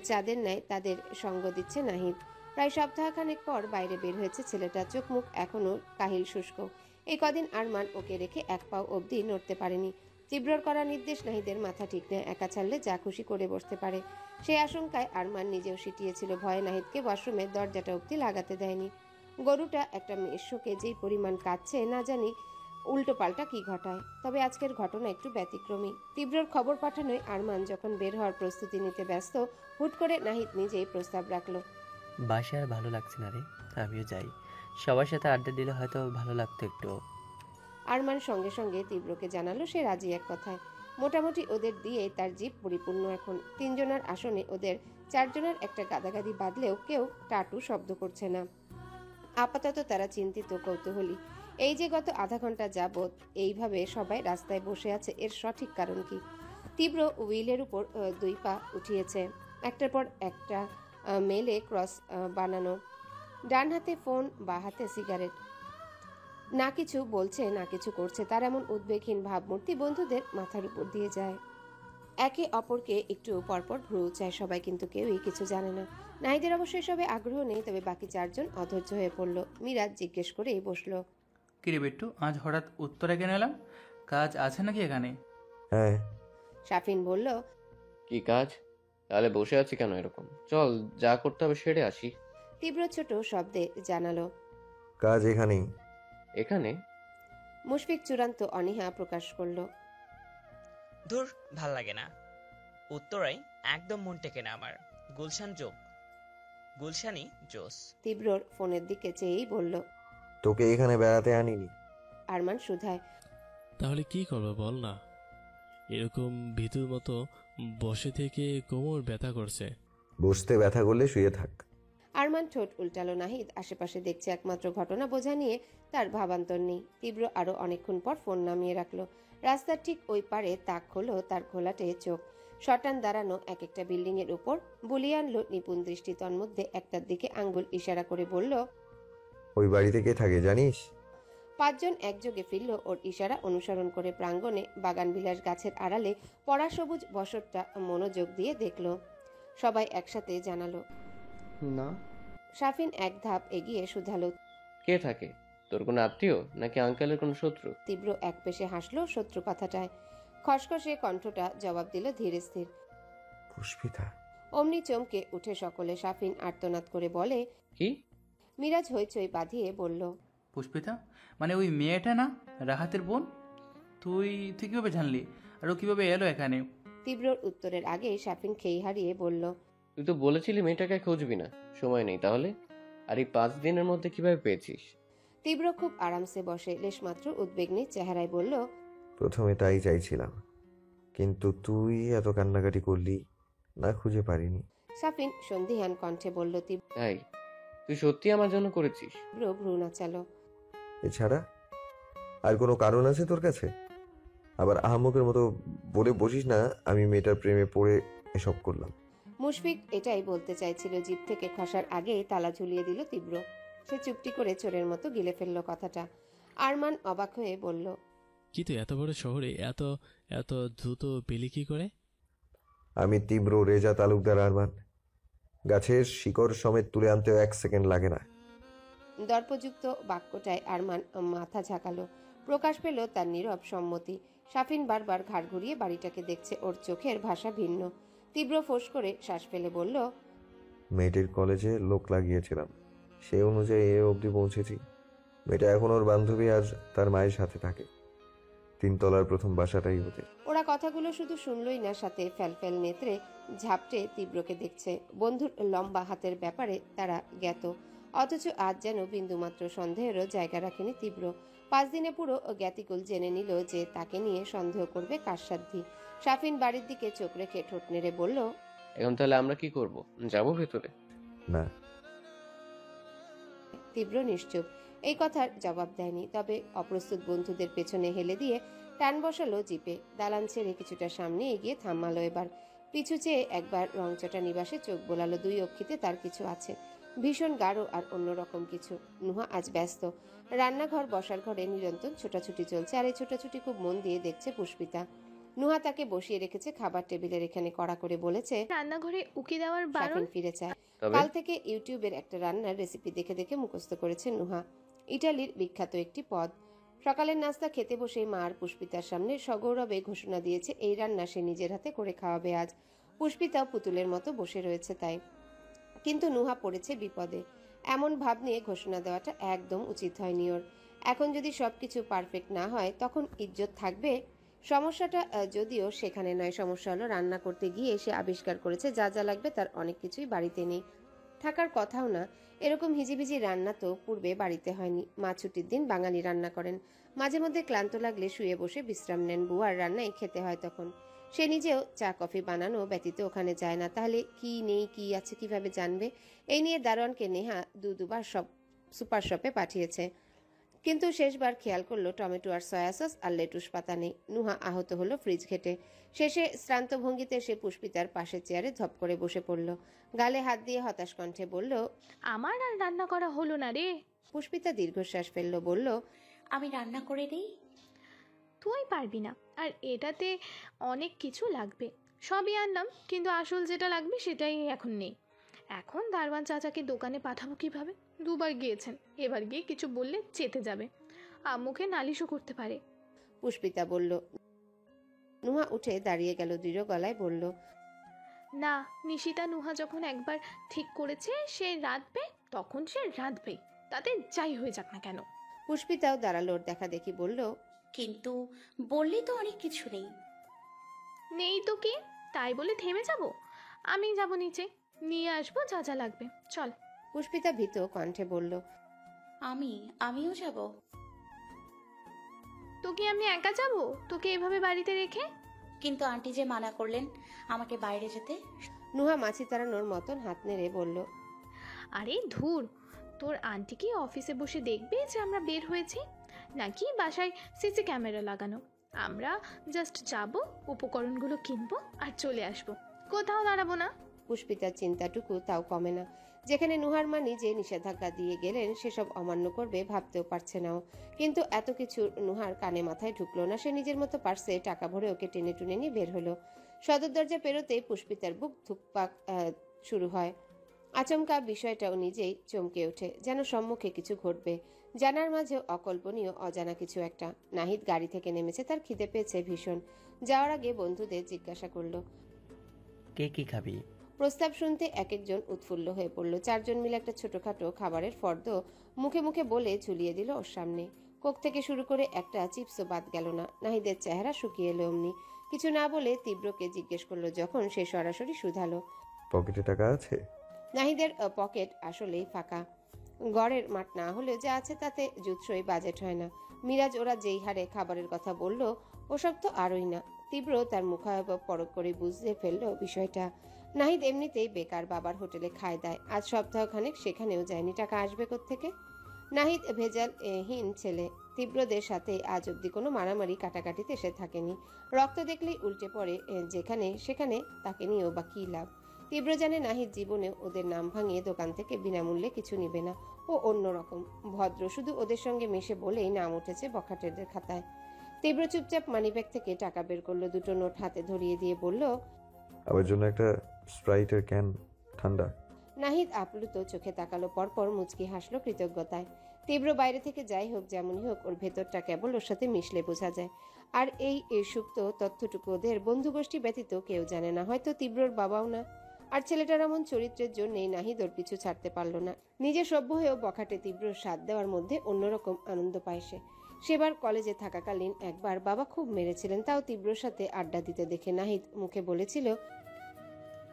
চাঁদের ন্যায় তাদের সঙ্গ দিচ্ছে নাহিদ। প্রায় সপ্তাহখানেক পর বাইরে বের হয়েছে ছেলেটা। চোখ মুখ এখনো কাহিল শুষ্ক। এই কদিন আরমান ওকে রেখে এক পাও অবধি নড়তে পারেনি। তীব্রর করা নির্দেশ নাহিদের মাথা ঠিক নেয়। একা ছাড়লে যা খুশি করে বসতে পারে। সেই আশঙ্কায় আরমান নিজেও সিটিয়েছিল। ভয়ে নাহিদকে ওয়াশরুমের দরজাটা অবধি লাগাতে দেয়নি। গরুটা একটা মেয়ের শোকে যেই পরিমাণ কাঁদছে, না জানি উল্টো পাল্টা কি ঘটায়। তবে আজকের ঘটনা একটু ব্যতিক্রমী। তীব্রর খবর পাঠানোয় আরমান যখন বের হওয়ার প্রস্তুতি নিতে ব্যস্ত, হুট করে নাহিদ নিজেই প্রস্তাব রাখলো, বাসায় আর ভালো লাগছে না রে, আমিও যাই। সবার সাথে আড্ডা দিলে হয়তো ভালো লাগতো একটু। আরমান সঙ্গে সঙ্গে তীব্রকে জানালো সে রাজি এক কথায়। মোটামুটি ওদের দিয়ে তার জিপ পরিপূর্ণ এখন। 3 জনের আসনে ওদের 4 জনের একটা গাদাগাদি বাঁধলেও কেউ টাটু শব্দ করছে না। আপাতত তারা চিন্তিত, কৌতূহলী। এই যে গত আধা ঘন্টা যাবৎ এইভাবে সবাই রাস্তায় বসে আছে, এর সঠিক কারণ কি? তীব্র হুইলের উপর 2 পা উঠিয়েছে, একটার পর একটা মেলে ক্রস বানানো। ডান হাতে ফোন, বা হাতে সিগারেট। না কিছু বলছে না কিছু করছে। তার এমন উদ্বেগহীন ভাবমূর্তি বন্ধুদের মাথার উপর দিয়ে যায়। একে অপরকে একটু পরপর ভ্রু চায় সবাই, কিন্তু কেউই কিছু জানে না। নাহিদের অবশ্যই সবে আগ্রহ নেই, তবে বাকি 4 জন অধৈর্য হয়ে পড়ল। মিরাজ জিজ্ঞেস করেই বসলো, কিরে বিট্টু, আজ হঠাৎ উত্তরে কেন এলাম? কাজ আছে নাকি এখানে? হ্যাঁ। শাফিন বলল, কি কাজ? তাহলে বসে আছি কেন এরকম? চল, যা করতে হবে সেরে আসি। তীব্র ছোট শব্দে জানালো, কাজ এখানেই। এখানে? মুশফিক চূড়ান্ত অনীহা প্রকাশ করলো, ধুর, ভাল লাগে না। উত্তরাই একদম মন টেকে না আমার। গুলশানই জোস। তীব্রর ফোনের দিকে চেয়েই বলল, তোকে এখানে বেড়াতে আনিনি। আরমান শুধায়, তাহলে কি করবে বল না? এরকম ভীতুর মতো বসে থেকে কোমর ব্যথা করছে। বসতে ব্যথা করলে শুয়ে থাক। আরমান ঠোঁট উল্টালো। নাহিদ আশেপাশে দেখছে, একমাত্র ঘটনা বোঝা নিয়ে তার ভাবান্তর নেই। তীব্র আরো অনেকক্ষণ পর ফোন নামিয়ে রাখলো। রাস্তার ঠিক ওই পারে তাক হলো তার ঘোলাটে চোখ। শটান দাঁড়ানো এক একটা বিল্ডিং এর উপর বুলিয়ে আনলো নিপুণ দৃষ্টি। তন্মধ্যে একটার দিকে আঙ্গুল ইশারা করে বলল, ওই বাড়িতে কে থাকে জানিস? 5 জন একযোগে ফিরল ওর ইশারা অনুসরণ করে। প্রাঙ্গণে বাগানবিলাস গাছের আড়ালে পড়া সবুজ বসতটা মনোযোগ দিয়ে দেখলো। সবাই একসাথে জানালো, না। শাফিন এক ধাপ এগিয়ে শুধালো। কে থাকে? তোর কোনো আত্মীয় নাকি আঙ্কেলের কোনো শত্রু? তীব্র এক পেশে হাসলো শত্রু কথাটায়। খসখসে কণ্ঠটা জবাব দিল ধীরে স্থির। পুষ্পিতা। অমনি চমকে উঠে সকলে। শাফিন আর্তনাদ করে বলে। কি? মিরাজ হইচই বাঁধিয়ে বলল। পুষ্পিতা মানে ওই মেয়েটা না, রাহাতের বোন? তুই তুই কীভাবে জানলি? আর ও কীভাবে এলো এখানে? তীব্রর উত্তরের আগেই শাফিন খেই হারিয়ে বলল। তুই তো বলেছিলি মেয়েটাকে খুঁজবি না, সময় নেই তাহলে? আর এই 5 দিনের মধ্যে কিভাবে পেয়েছিস? তীব্র খুব আরামসে বসে লেশমাত্র উদ্বেগ নেই চেহারায় বলল। প্রথমে তাই চাইছিলাম, কিন্তু তুই এত কান্নাকাটি করলি, না খুঁজে পারিনি। শাফিন সন্দিহান কণ্ঠে বলল। তাই তুই সত্যি আমার জন্য করেছিস? তীব্র ভ্রু নাচালো। এছাড়া আর কোনো কারণ আছে তোর কাছে? আবার আহাম্মকের মতো বলে বসিস না আমি মেয়েটার প্রেমে পড়ে এসব করলাম। মুশফিক এটাই বলতে চাইছিল, জিভ থেকে খসার আগেই তালা ঝুলিয়ে দিল তীব্র। সে চুপটি করে চোরের মতো গিলে ফেলল কথাটা। আরমান অবাক হয়ে বলল। কিন্তু এত বড় শহরে এত এত দ্রুত পেলি কি করে? আমি তীব্র রেজা তালুকদার আরমান। গাছের শিকড় সমেত তুলে আনতেও 1 সেকেন্ড লাগে না। দর্পযুক্ত বাক্যটায় আরমান মাথা ঝাঁকালো। প্রকাশ পেল তার নীরব সম্মতি। শাফিন বারবার ঘাড় ঘুরিয়ে বাড়িটাকে দেখছে, ওর চোখের ভাষা ভিন্ন। তীব্র ফোঁস করে শ্বাস ফেলে বলল। মেয়েটির কলেজে লোক লাগিয়েছিলাম, সেই অনুযায়ী এ অবধি পৌঁছেছি। মেয়েটা এখন ওর বান্ধবী আর তার মায়ের সাথে থাকে। 3 তলার প্রথম বাসাটাই ওদের। ওরা কথাগুলো শুধু শুনলই না, সাথে ফ্যালফ্যাল নেত্রে ঝাপটে তীব্রকে দেখছে। বন্ধুর লম্বা হাতের ব্যাপারে তারা জ্ঞাত, অথচ আজ যেন বিন্দুমাত্র সন্দেহেরও জায়গা রাখেনি তীব্র। 5 দিনে পুরো জ্ঞাতিকুল জেনে নিল যে তাকে নিয়ে সন্দেহ করবে কার সাধ্যি। শাফিন বাড়ির দিকে চোখ রেখে ঠোঁট নেড়ে বলল। এখন তাহলে আমরা কি করব? যাবো ভেতরে? না। তীব্র নিশ্চুপ, এই কথার জবাব দেয়নি। তবে অপ্রস্তুত বন্ধুদের পেছনে হেলে দিয়ে টান বসালো জিপে। দালান ছেড়ে কিছুটা সামনে এগিয়ে থামালো এবার। পিছু চেয়ে একবার রংচটা নিবাসে চোখ বোলালো। 2 অক্ষিতে তার কিছু আছে, ভীষণ গাঢ় আর অন্যরকম কিছু। নুহা আজ ব্যস্ত। রান্নাঘর বসার ঘরে নিরন্তর ছোটাছুটি চলছে, আর এই ছোটাছুটি খুব মন দিয়ে দেখছে পুষ্পিতা। নুহা তাকে বসিয়ে রেখেছে খাবার টেবিলের এখানে, কড়া করে বলেছে রান্নাঘরে উকি দেওয়ার বারণ। শাফিন ফিরে চায়। কাল থেকে ইউটিউবের একটা রান্নার রেসিপি দেখে দেখে মুখস্থ করেছে নুহা। ইটালির বিখ্যাত একটি পদ। সকালের নাস্তা খেতে বসে মা আর পুষ্পিতার সামনে সগৌরবে ঘোষণা দিয়েছে এই রান্না সে নিজের হাতে করে খাওয়াবে আজ। পুষ্পিতাও পুতুলের মতো বসে রয়েছে তাই। কিন্তু নুহা পড়েছে বিপদে। এমন ভাব নিয়ে ঘোষণা দেওয়াটা একদম উচিত হয়নি ওর। এখন যদি সবকিছু পারফেক্ট না হয় তখন ইজ্জত থাকবে? সমস্যাটা যদিও সেখানে নয়, সমস্যা হলো রান্না করতে গিয়ে সে আবিষ্কার করেছে যা যা লাগবে তার অনেক কিছুই বাড়িতে নেই, থাকার কথাও না। এরকম হিজিবিজি রান্না তো পূর্বে বাড়িতে হয়নি। মা ছুটির দিন বাঙালি রান্না করেন, মাঝে মধ্যে ক্লান্ত লাগলে শুয়ে বসে বিশ্রাম নেন। বুয়ার রান্নাই খেতে হয় তখন। সে নিজেও চা কফি বানানো ব্যতীত ওখানে যায় না। তাহলে কি নেই কি আছে কিভাবে জানবে? এই নিয়ে দারোয়ানকে নেহা দুবার সব সুপার শপে পাঠিয়েছে, কিন্তু শেষবার খেয়াল করলো টমেটো আর সয়া সস আর লেটুস পাতা নেই। নুহা আহত হলো ফ্রিজ ঘেটে। শেষে শ্রান্ত ভঙ্গিতে সে পুষ্পিতার পাশের চেয়ারে ধপ করে বসে পড়ল। গালে হাত দিয়ে হতাশ কণ্ঠে বলল, আমার আর রান্না করা হলো না রে। পুষ্পিতা দীর্ঘশ্বাস ফেলল, বলল, আমি রান্না করে দিই। তুই পারবি না, আর এটাতে অনেক কিছু লাগবে। সবই আনলাম, কিন্তু আসল যেটা লাগবে সেটাই এখন নেই। এখন দারওয়ান চাচাকে দোকানে পাঠাবো কিভাবে? 2 বার গিয়েছেন, এবার গিয়ে কিছু বললে চেতে যাবে, আম্মুকে নালিশও করতে পারে। পুষ্পিতা বলল। নুহা উঠে দাঁড়িয়ে গেল, দৃঢ় গলায় বলল, না, নিশিতা নুহা যখন একবার ঠিক করেছে সে রাঁধবে, তখন সে রাঁধবে, তাতে যাই হয়ে যাক না কেন। পুষ্পিতাও দাঁড়ালো ওর দেখা দেখি, বলল, কিন্তু বললি তো অনেক কিছু নেই। নেই তো কি, তাই বলে থেমে যাব? আমি যাব নিচে, নিয়ে আসবো যা যা লাগবে, চল। পুষ্পিতা ভীত কণ্ঠে বলল, আমিও যাব। তোকে আমি একা যাব, তোকে এভাবে বাড়িতে রেখে? কিন্তু আন্টি যে মানা করলেন আমাকে বাইরে যেতে। নুহা মাছি তাড়ানোর মতন হাত নেড়ে বলল, আরে ধুর, তোর আন্টি কি অফিসে বসে দেখবে যে আমরা বের হয়েছি, নাকি বাসায় সিসি ক্যামেরা লাগানো? আমরা জাস্ট যাব, উপকরণগুলো কিনবো আর চলে আসবো, কোথাও দাঁড়াবো না। পুষ্পিতার চিন্তাটুকু তাও কমে না। যেখানে নুহার মা নিজে নিষেধাজ্ঞা দিয়ে গেলেন সেসব অমান্য করবে ভাবতেও পারছে না ও। কিন্তু এত কিছু নুহার কানে মাথায় ঢুকলো না। সে নিজের মতো পার্সে টাকা ভরে ওকে টেনে টুনে নিয়ে বের হলো। সদর দরজা পেরোতেই পুষ্পিতার বুক ধুকপাক শুরু হয়। আচমকা বিষয়টাও নিজেই চমকে ওঠে, যেন সম্মুখে কিছু ঘটবে, জানার মাঝেও অকল্পনীয় অজানা কিছু একটা। নাহিদ গাড়ি থেকে নেমেছে, তার খিদে পেয়েছে ভীষণ। যাওয়ার আগে বন্ধুদের জিজ্ঞাসা করলো, কে কি খাবি? প্রস্তাব শুনতে এক একজন উৎফুল্ল হয়ে পড়ল। চারজন মিলে একটা ছোটখাটো খাবারের ফর্দ মুখে মুখে বলে ঝুলিয়ে দিল ওর সামনে। কোক থেকে শুরু করে একটা চিপসও বাদ গেল না। নাহিদের চেহারা শুকিয়ে এলো অমনি। কিছু না বলে তীব্রকে জিজ্ঞেস করলো যখন সে সরাসরি শুধালো। পকেটে টাকা আছে? নাহিদের পকেট আসলেই ফাঁকা। গড়ের মাঠ না হলেও যা আছে তাতে জুৎসই বাজেট হয় না। মিরাজ ওরা যেই হারে খাবারের কথা বলল, ওসব তো আরই না। তীব্র তার মুখাবয়ব পরখ করে বুঝতে ফেললো বিষয়টা। নাহিদ এমনিতেই বেকার, বাবার হোটেলে খায় দায়, আজ সপ্তাহখানেক সেখানেও যায়নি, টাকা আসবে কোত্থেকে? নাহিদ ভেজালহীন ছেলে। তীব্রদের সাথে আজ অব্দি কোনো মারামারি কাটাকাটিতে সে থাকেনি। রক্ত দেখলেই উল্টে পড়ে যেখানে সেখানে, তাকে নিয়েও বা কী লাভ? তীব্র জানে নাহিদ জীবনে ওদের নাম ভাঙিয়ে দোকান থেকে বিনামূল্যে কিছু নিবে না। ও অন্যরকম ভদ্র, শুধু ওদের সঙ্গে মিশে বলেই নাম উঠেছে বখাটেদের খাতায়। তীব্র চুপচাপ মানিব্যাগ থেকে টাকা বের করলো, দুটো নোট হাতে ধরিয়ে দিয়ে বলল, আমার জন্য একটা স্প্রাইটের ক্যান ঠান্ডা। নাহিদ আপ্লুত চোখে তাকালো, পরপর মুচকি হাসলো কৃতজ্ঞতায়। তীব্র বাইরে থেকে যাই হোক, যেমনই হোক, ওর ভেতরটা কেবল ওর সাথে মিশলে বোঝা যায়। আর এই সুপ্ত তথ্যটুকু ওদের বন্ধুগোষ্ঠী ব্যতীত কেউ জানে না, হয়তো তীব্রর বাবাও না। আর ছেলেটার এমন চরিত্রের জন্যই নাহিদ ওর পিছু ছাড়তে পারল না। নিজে সভ্য হয়েও বখাটে তীব্রর সাথ দেওয়ার মধ্যে অন্যরকম আনন্দ পায় সে। সেবার কলেজে থাকাকালীন একবার বাবা খুব মেরেছিলেন, তাও তীব্রর সাথে আড্ডা দিতে দেখে নাহিদ মুখে বলেছিল,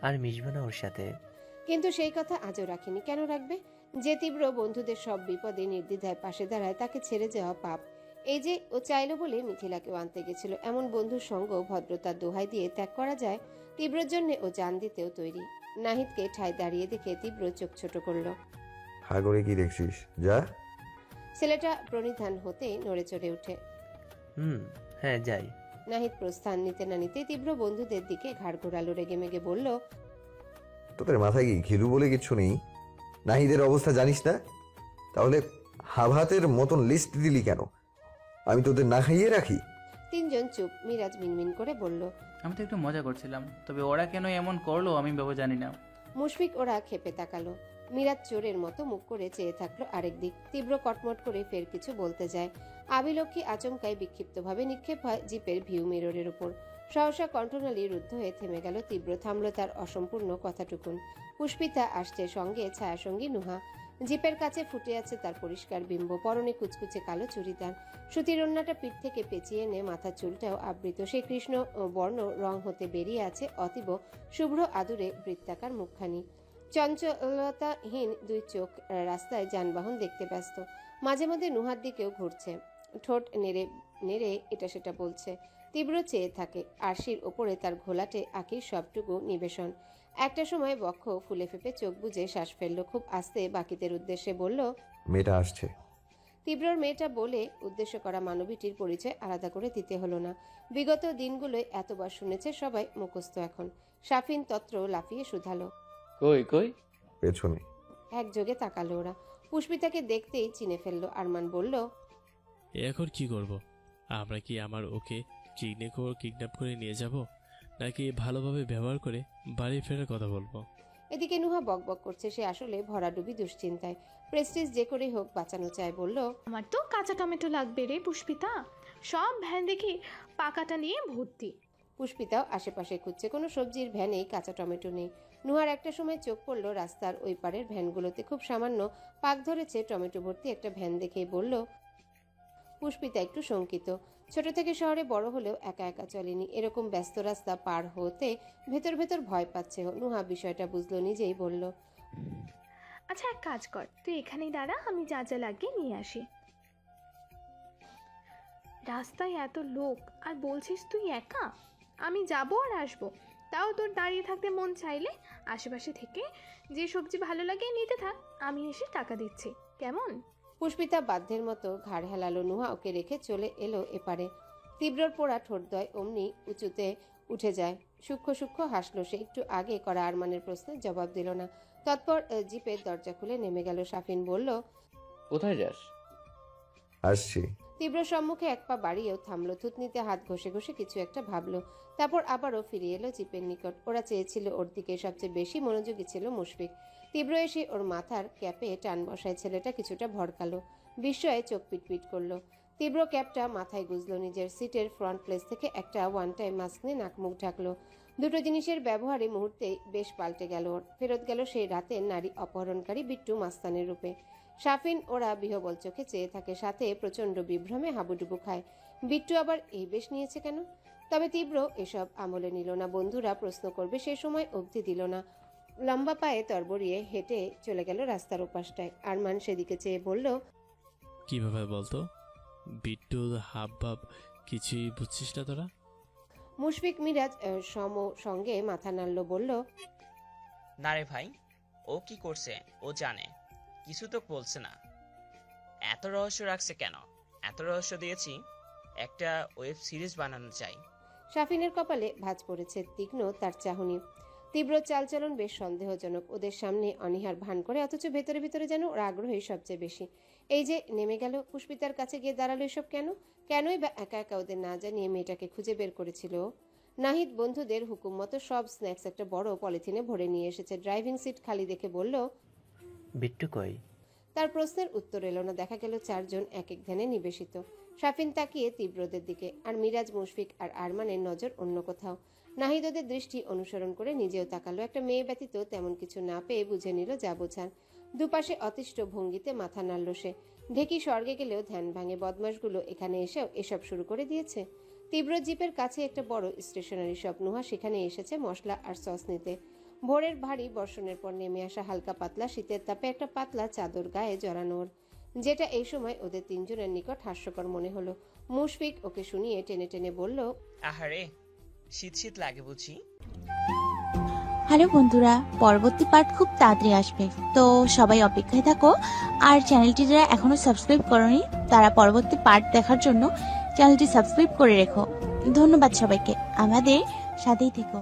আর মিশবো না ওর সাথে। কিন্তু সেই কথা আজও রাখিনি। কেন রাখবে? যে তীব্র বন্ধুদের সব বিপদে নির্দ্বিধায় পাশে দাঁড়ায়, তাকে ছেড়ে যাওয়া পাপ। এই যে ও চাইলো বলে মিথিলাকেও আনতে গেছিল, এমন বন্ধুর সঙ্গ ভদ্রতার দোহাই দিয়ে ত্যাগ করা যায়? তীব্রর জন্য ও জান দিতেও তৈরি। নাহিদকে ঠায় দাঁড়িয়ে দেখে তীব্র চোখ ছোট করলো। হা করে কি দেখছিস? যা। ছেলেটা প্রণিধান হতেই নড়ে চড়ে ওঠে। হ্যাঁ যাই। নাহিদ প্রস্থান নিতে না নিতে তীব্র বন্ধুদের দিকে ঘাড় ঘোরালো, রেগে মেগে বলল, তোদের মাথায় কি ঘিলু বলে কিছু নেই? নাহিদের অবস্থা জানিস না? তাহলে হাভাতের মতন লিস্ট দিলি কেন? আমি তোদের না খাইয়ে রাখি? তিনজন চুপ। মিরাজ মিনমিন করে বলল, আমি তো একটু মজা করছিলাম, তবে ওরা কেন এমন করলো আমি বাবু জানি না। মুশফিক ওরা খেপে তাকালো। মিরাজ চোরের মতো মুখ করে চেয়ে থাকলো আরেক দিক। তীব্র কটমট করে ফের কিছু বলতে যায়। আবিলক্ষী আচমকায় বিক্ষিপ্তভাবে নিক্ষেপ হয় জিপের ভিউ মিররের উপর। সহসা কণ্ঠনালী রুদ্ধ হয়ে থেমে গেল। তীব্র থামল তার অসম্পূর্ণ কথাটুকুন। পুষ্পিতা আসছে, সঙ্গে ছায়াসঙ্গী নুহা। জিপের কাছে ফুটে আছে তার পরিষ্কার বিম্ব, পরনে কুচকুচে কালো চুড়িদার, সুতির ওড়নাটা পিঠ থেকে পেঁচিয়ে এনে মাথার চুলটাও আবৃত। সেই কৃষ্ণ বর্ণ রং হতে বেরিয়ে আছে অতীব শুভ্র আদুরে বৃত্তাকার মুখখানি। চঞ্চলতাহীন দুই চোখ রাস্তায় যানবাহন দেখতে ব্যস্ত। মাঝে মধ্যে নুহার দিকেও ঘুরছে, ঠোঁট নেড়ে নেড়ে এটা সেটা বলছে। তীব্র চেয়ে থাকে। আরশির ওপরে তার ঘোলাটে আঁকির সবটুকু নিবেশন। একটা সময় বক্ষ ফুলে ফেপে চোখ বুজে শ্বাস ফেললো। খুব আস্তে বাকিদের উদ্দেশ্যে বলল, মেয়েটা আসছে। তীব্রর মেয়েটা বলে উদ্দেশ্য করা মানবীটির পরিচয় আলাদা করে দিতে হলো না। বিগত দিনগুলোয় এতবার শুনেছে, সবাই মুখস্থ এখন। সাফিন তত্র লাফিয়ে শুধালো, কই কই? পেছনে। একযোগে তাকালো ওরা। পুষ্পিতাকে দেখতেই চিনে ফেললো। আরমান বলল, এখন কি করব? আমরা কি আমার ওকে কিডন্যাপ করে নিয়ে যাব, নাকি ভালোভাবে ব্যবহার করে বাড়ি ফেরার কথা বলবো? এদিকে নুহা বকবক করছে। সে আসলে ভরাডুবি দুশ্চিন্তায়। প্রেস্টিজ যে করেই হোক বাঁচানো চায়। বলল, আমার তো কাঁচা টমেটো লাগবে রে পুষ্পিতা, সব ভ্যান দেখি পাকাটা নিয়ে ভর্তি। পুষ্পিতাও আশেপাশে খুঁজছে, কোনো সবজির ভ্যানেই কাঁচা টমেটো নেই। নুহার একটা সময় চোখ পড়লো রাস্তার ওই পারের ভ্যানগুলোতে। খুব সামান্য পাক ধরেছে টমেটো ভর্তি একটা ভ্যান দেখেই বলল। পুষ্পিতা একটু শঙ্কিত। ছোট থেকে শহরে বড় হলেও একা একা চলেনি। এরকম ব্যস্ত রাস্তা পার হতে ভেতর ভেতর ভয় পাচ্ছে। নুহা বিষয়টা বুঝলো, নিজেই বলল, আচ্ছা এক কাজ কর, তুই এখানেই দাঁড়া, আমি যা যা লাগিয়ে নিয়ে আসি। রাস্তায় এত লোক আর বলছিস তুই একা? আমি যাবো আর আসবো, তাও তোর দাঁড়িয়ে থাকতে মন চাইলে আশেপাশে থেকে যে সবজি ভালো লাগে নিতে থাক, আমি এসে টাকা দিচ্ছি, কেমন? পুষ্পিতা বাধ্যের মতো ঘাড় হেলালো। নুহা ওকে রেখে চলে এলো এপারে। তীব্রর পোড়া ঠোঁটদ্বয় অমনি উঁচুতে উঠে যায়। সূক্ষ্ম সূক্ষ্ম হাসলো সে। একটু আগে করা আরমানের প্রশ্নের জবাব দিল না। তৎপর জিপের দরজা খুলে নেমে গেল। সাফিন বলল, কোথায় যাস? আসছি। তীব্র সম্মুখে এক পা বাড়িয়েও থামলো। থুতনিতে হাত ঘষে ঘষে কিছু একটা ভাবলো। তারপর আবারও ফিরে এলো জিপের নিকট। ওরা চেয়েছিল ওর দিকে। সবচেয়ে বেশি মনোযোগী ছিল মুশফিক। তীব্র এসে ওর মাথার ক্যাপে টান বসায়। ছেলেটা কিছুটা ভড়কালো, বিস্ময়ে চোখ পিটপিট করলো। তীব্র ক্যাপটা মাথায় গুজলো, নিজের সিটের ফ্রন্ট প্লেস থেকে একটা ওয়ান টাইম মাস্ক নিয়ে নাক মুখ ঢাকলো। দুটো জিনিসের ব্যবহারে মুহূর্তেই বেশ পাল্টে গেল ওর। ফেরত গেল সেই রাতের নারী অপহরণকারী বিট্টু মাস্তানের রূপে। সাফিন ওরা বিহবল চোখে চেয়ে থাকে, সাথে প্রচন্ড বিভ্রমে হাবুডুবু খায়। বিট্টু আবার এই বেশ নিয়েছে কেন? তবে তীব্র এসব আমলে নিল না। বন্ধুরা প্রশ্ন করবে সে সময় অবধি দিল না। লম্বা পায়ে তরবরিয়ে হেঁটে চলে গেল রাস্তার ওপাশটায়। আরমান সেদিকে চেয়ে বলল, কিভাবে বলতো? বিট্টুর হাব ভাব কিছুই বুঝছিস না তোরা? মুশফিক মিরাজ সঙ্গে মাথা নাড়ল, বলল, না রে ভাই, ও কি করছে ও জানে, কিছু তো বলছে না। এত রহস্য রাখছে কেন? এত রহস্য দিয়েছি, একটা ওয়েব সিরিজ বানানো চাই। সাফিনের কপালে ভাঁজ পড়েছে তীক্ষ্ণ তার চাহনি। তীব্র চালচলন বেশ সন্দেহজনক। ওদের সামনে অনীহার ভান করে, অথচ ভেতরে ভেতরে যেন ওর আগ্রহই সবচেয়ে বেশি। এই যে নেমে গেল, পুষ্পিতার কাছে গিয়ে দাঁড়ালো, এসব কেন? কেনই বা একা একা ওদের না জানিয়ে মেয়েটাকে খুঁজে বের করেছিল? নাহিদ বন্ধুদের হুকুম মতো সব স্ন্যাক্স একটা বড় পলিথিনে ভরে নিয়ে এসেছে। ড্রাইভিং সিট খালি দেখে বলল, বিট্টু কই? তার প্রশ্নের উত্তর এলো না। দেখা গেল চারজন এক এক ধ্যানে নিবেশিত। সাফিন তাকিয়ে তীব্রদের দিকে, আর মিরাজ, মুশফিক আর আরমানের নজর অন্য কোথাও। নাহিদ ওদের দৃষ্টি অনুসরণ করে নিজেও তাকালো। একটা মেয়ে ব্যতীত তেমন কিছু না পেয়ে বুঝে নিল যা বোঝার। দুপাশে অতিষ্ঠ ভঙ্গিতে মাথা নাড়ল সে। ঢেকি স্বর্গে গেলেও ধ্যান ভাঙে। বদমাশগুলো এখানে এসেও এসব শুরু করে দিয়েছে। তীব্র জিপের কাছে একটা বড় স্টেশনারি শপ। নুহা সেখানে এসেছে মশলা আর সস নিতে। ভোরের ভারী বর্ষণের পর নেমে আসা হালকা পাতলা শীতের তাপে একটা পাতলা চাদর গায়ে জড়ানোর, যেটা এই সময় ওদের তিনজনের নিকট হাস্যকর মনে হলো। মুশফিক ওকে শুনিয়ে টেনে টেনে বলল, আহারে, শীত শীত লাগে বুঝি। হ্যালো বন্ধুরা, পরবর্তী পার্ট খুব তাড়াতাড়ি আসবে, তো সবাই অপেক্ষায় থাকো। আর চ্যানেলটি যারা এখনো সাবস্ক্রাইব করোনি তারা পরবর্তী পার্ট দেখার জন্য চ্যানেলটি সাবস্ক্রাইব করে রেখো। ধন্যবাদ সবাইকে, আমাদের সাথেই থেকো।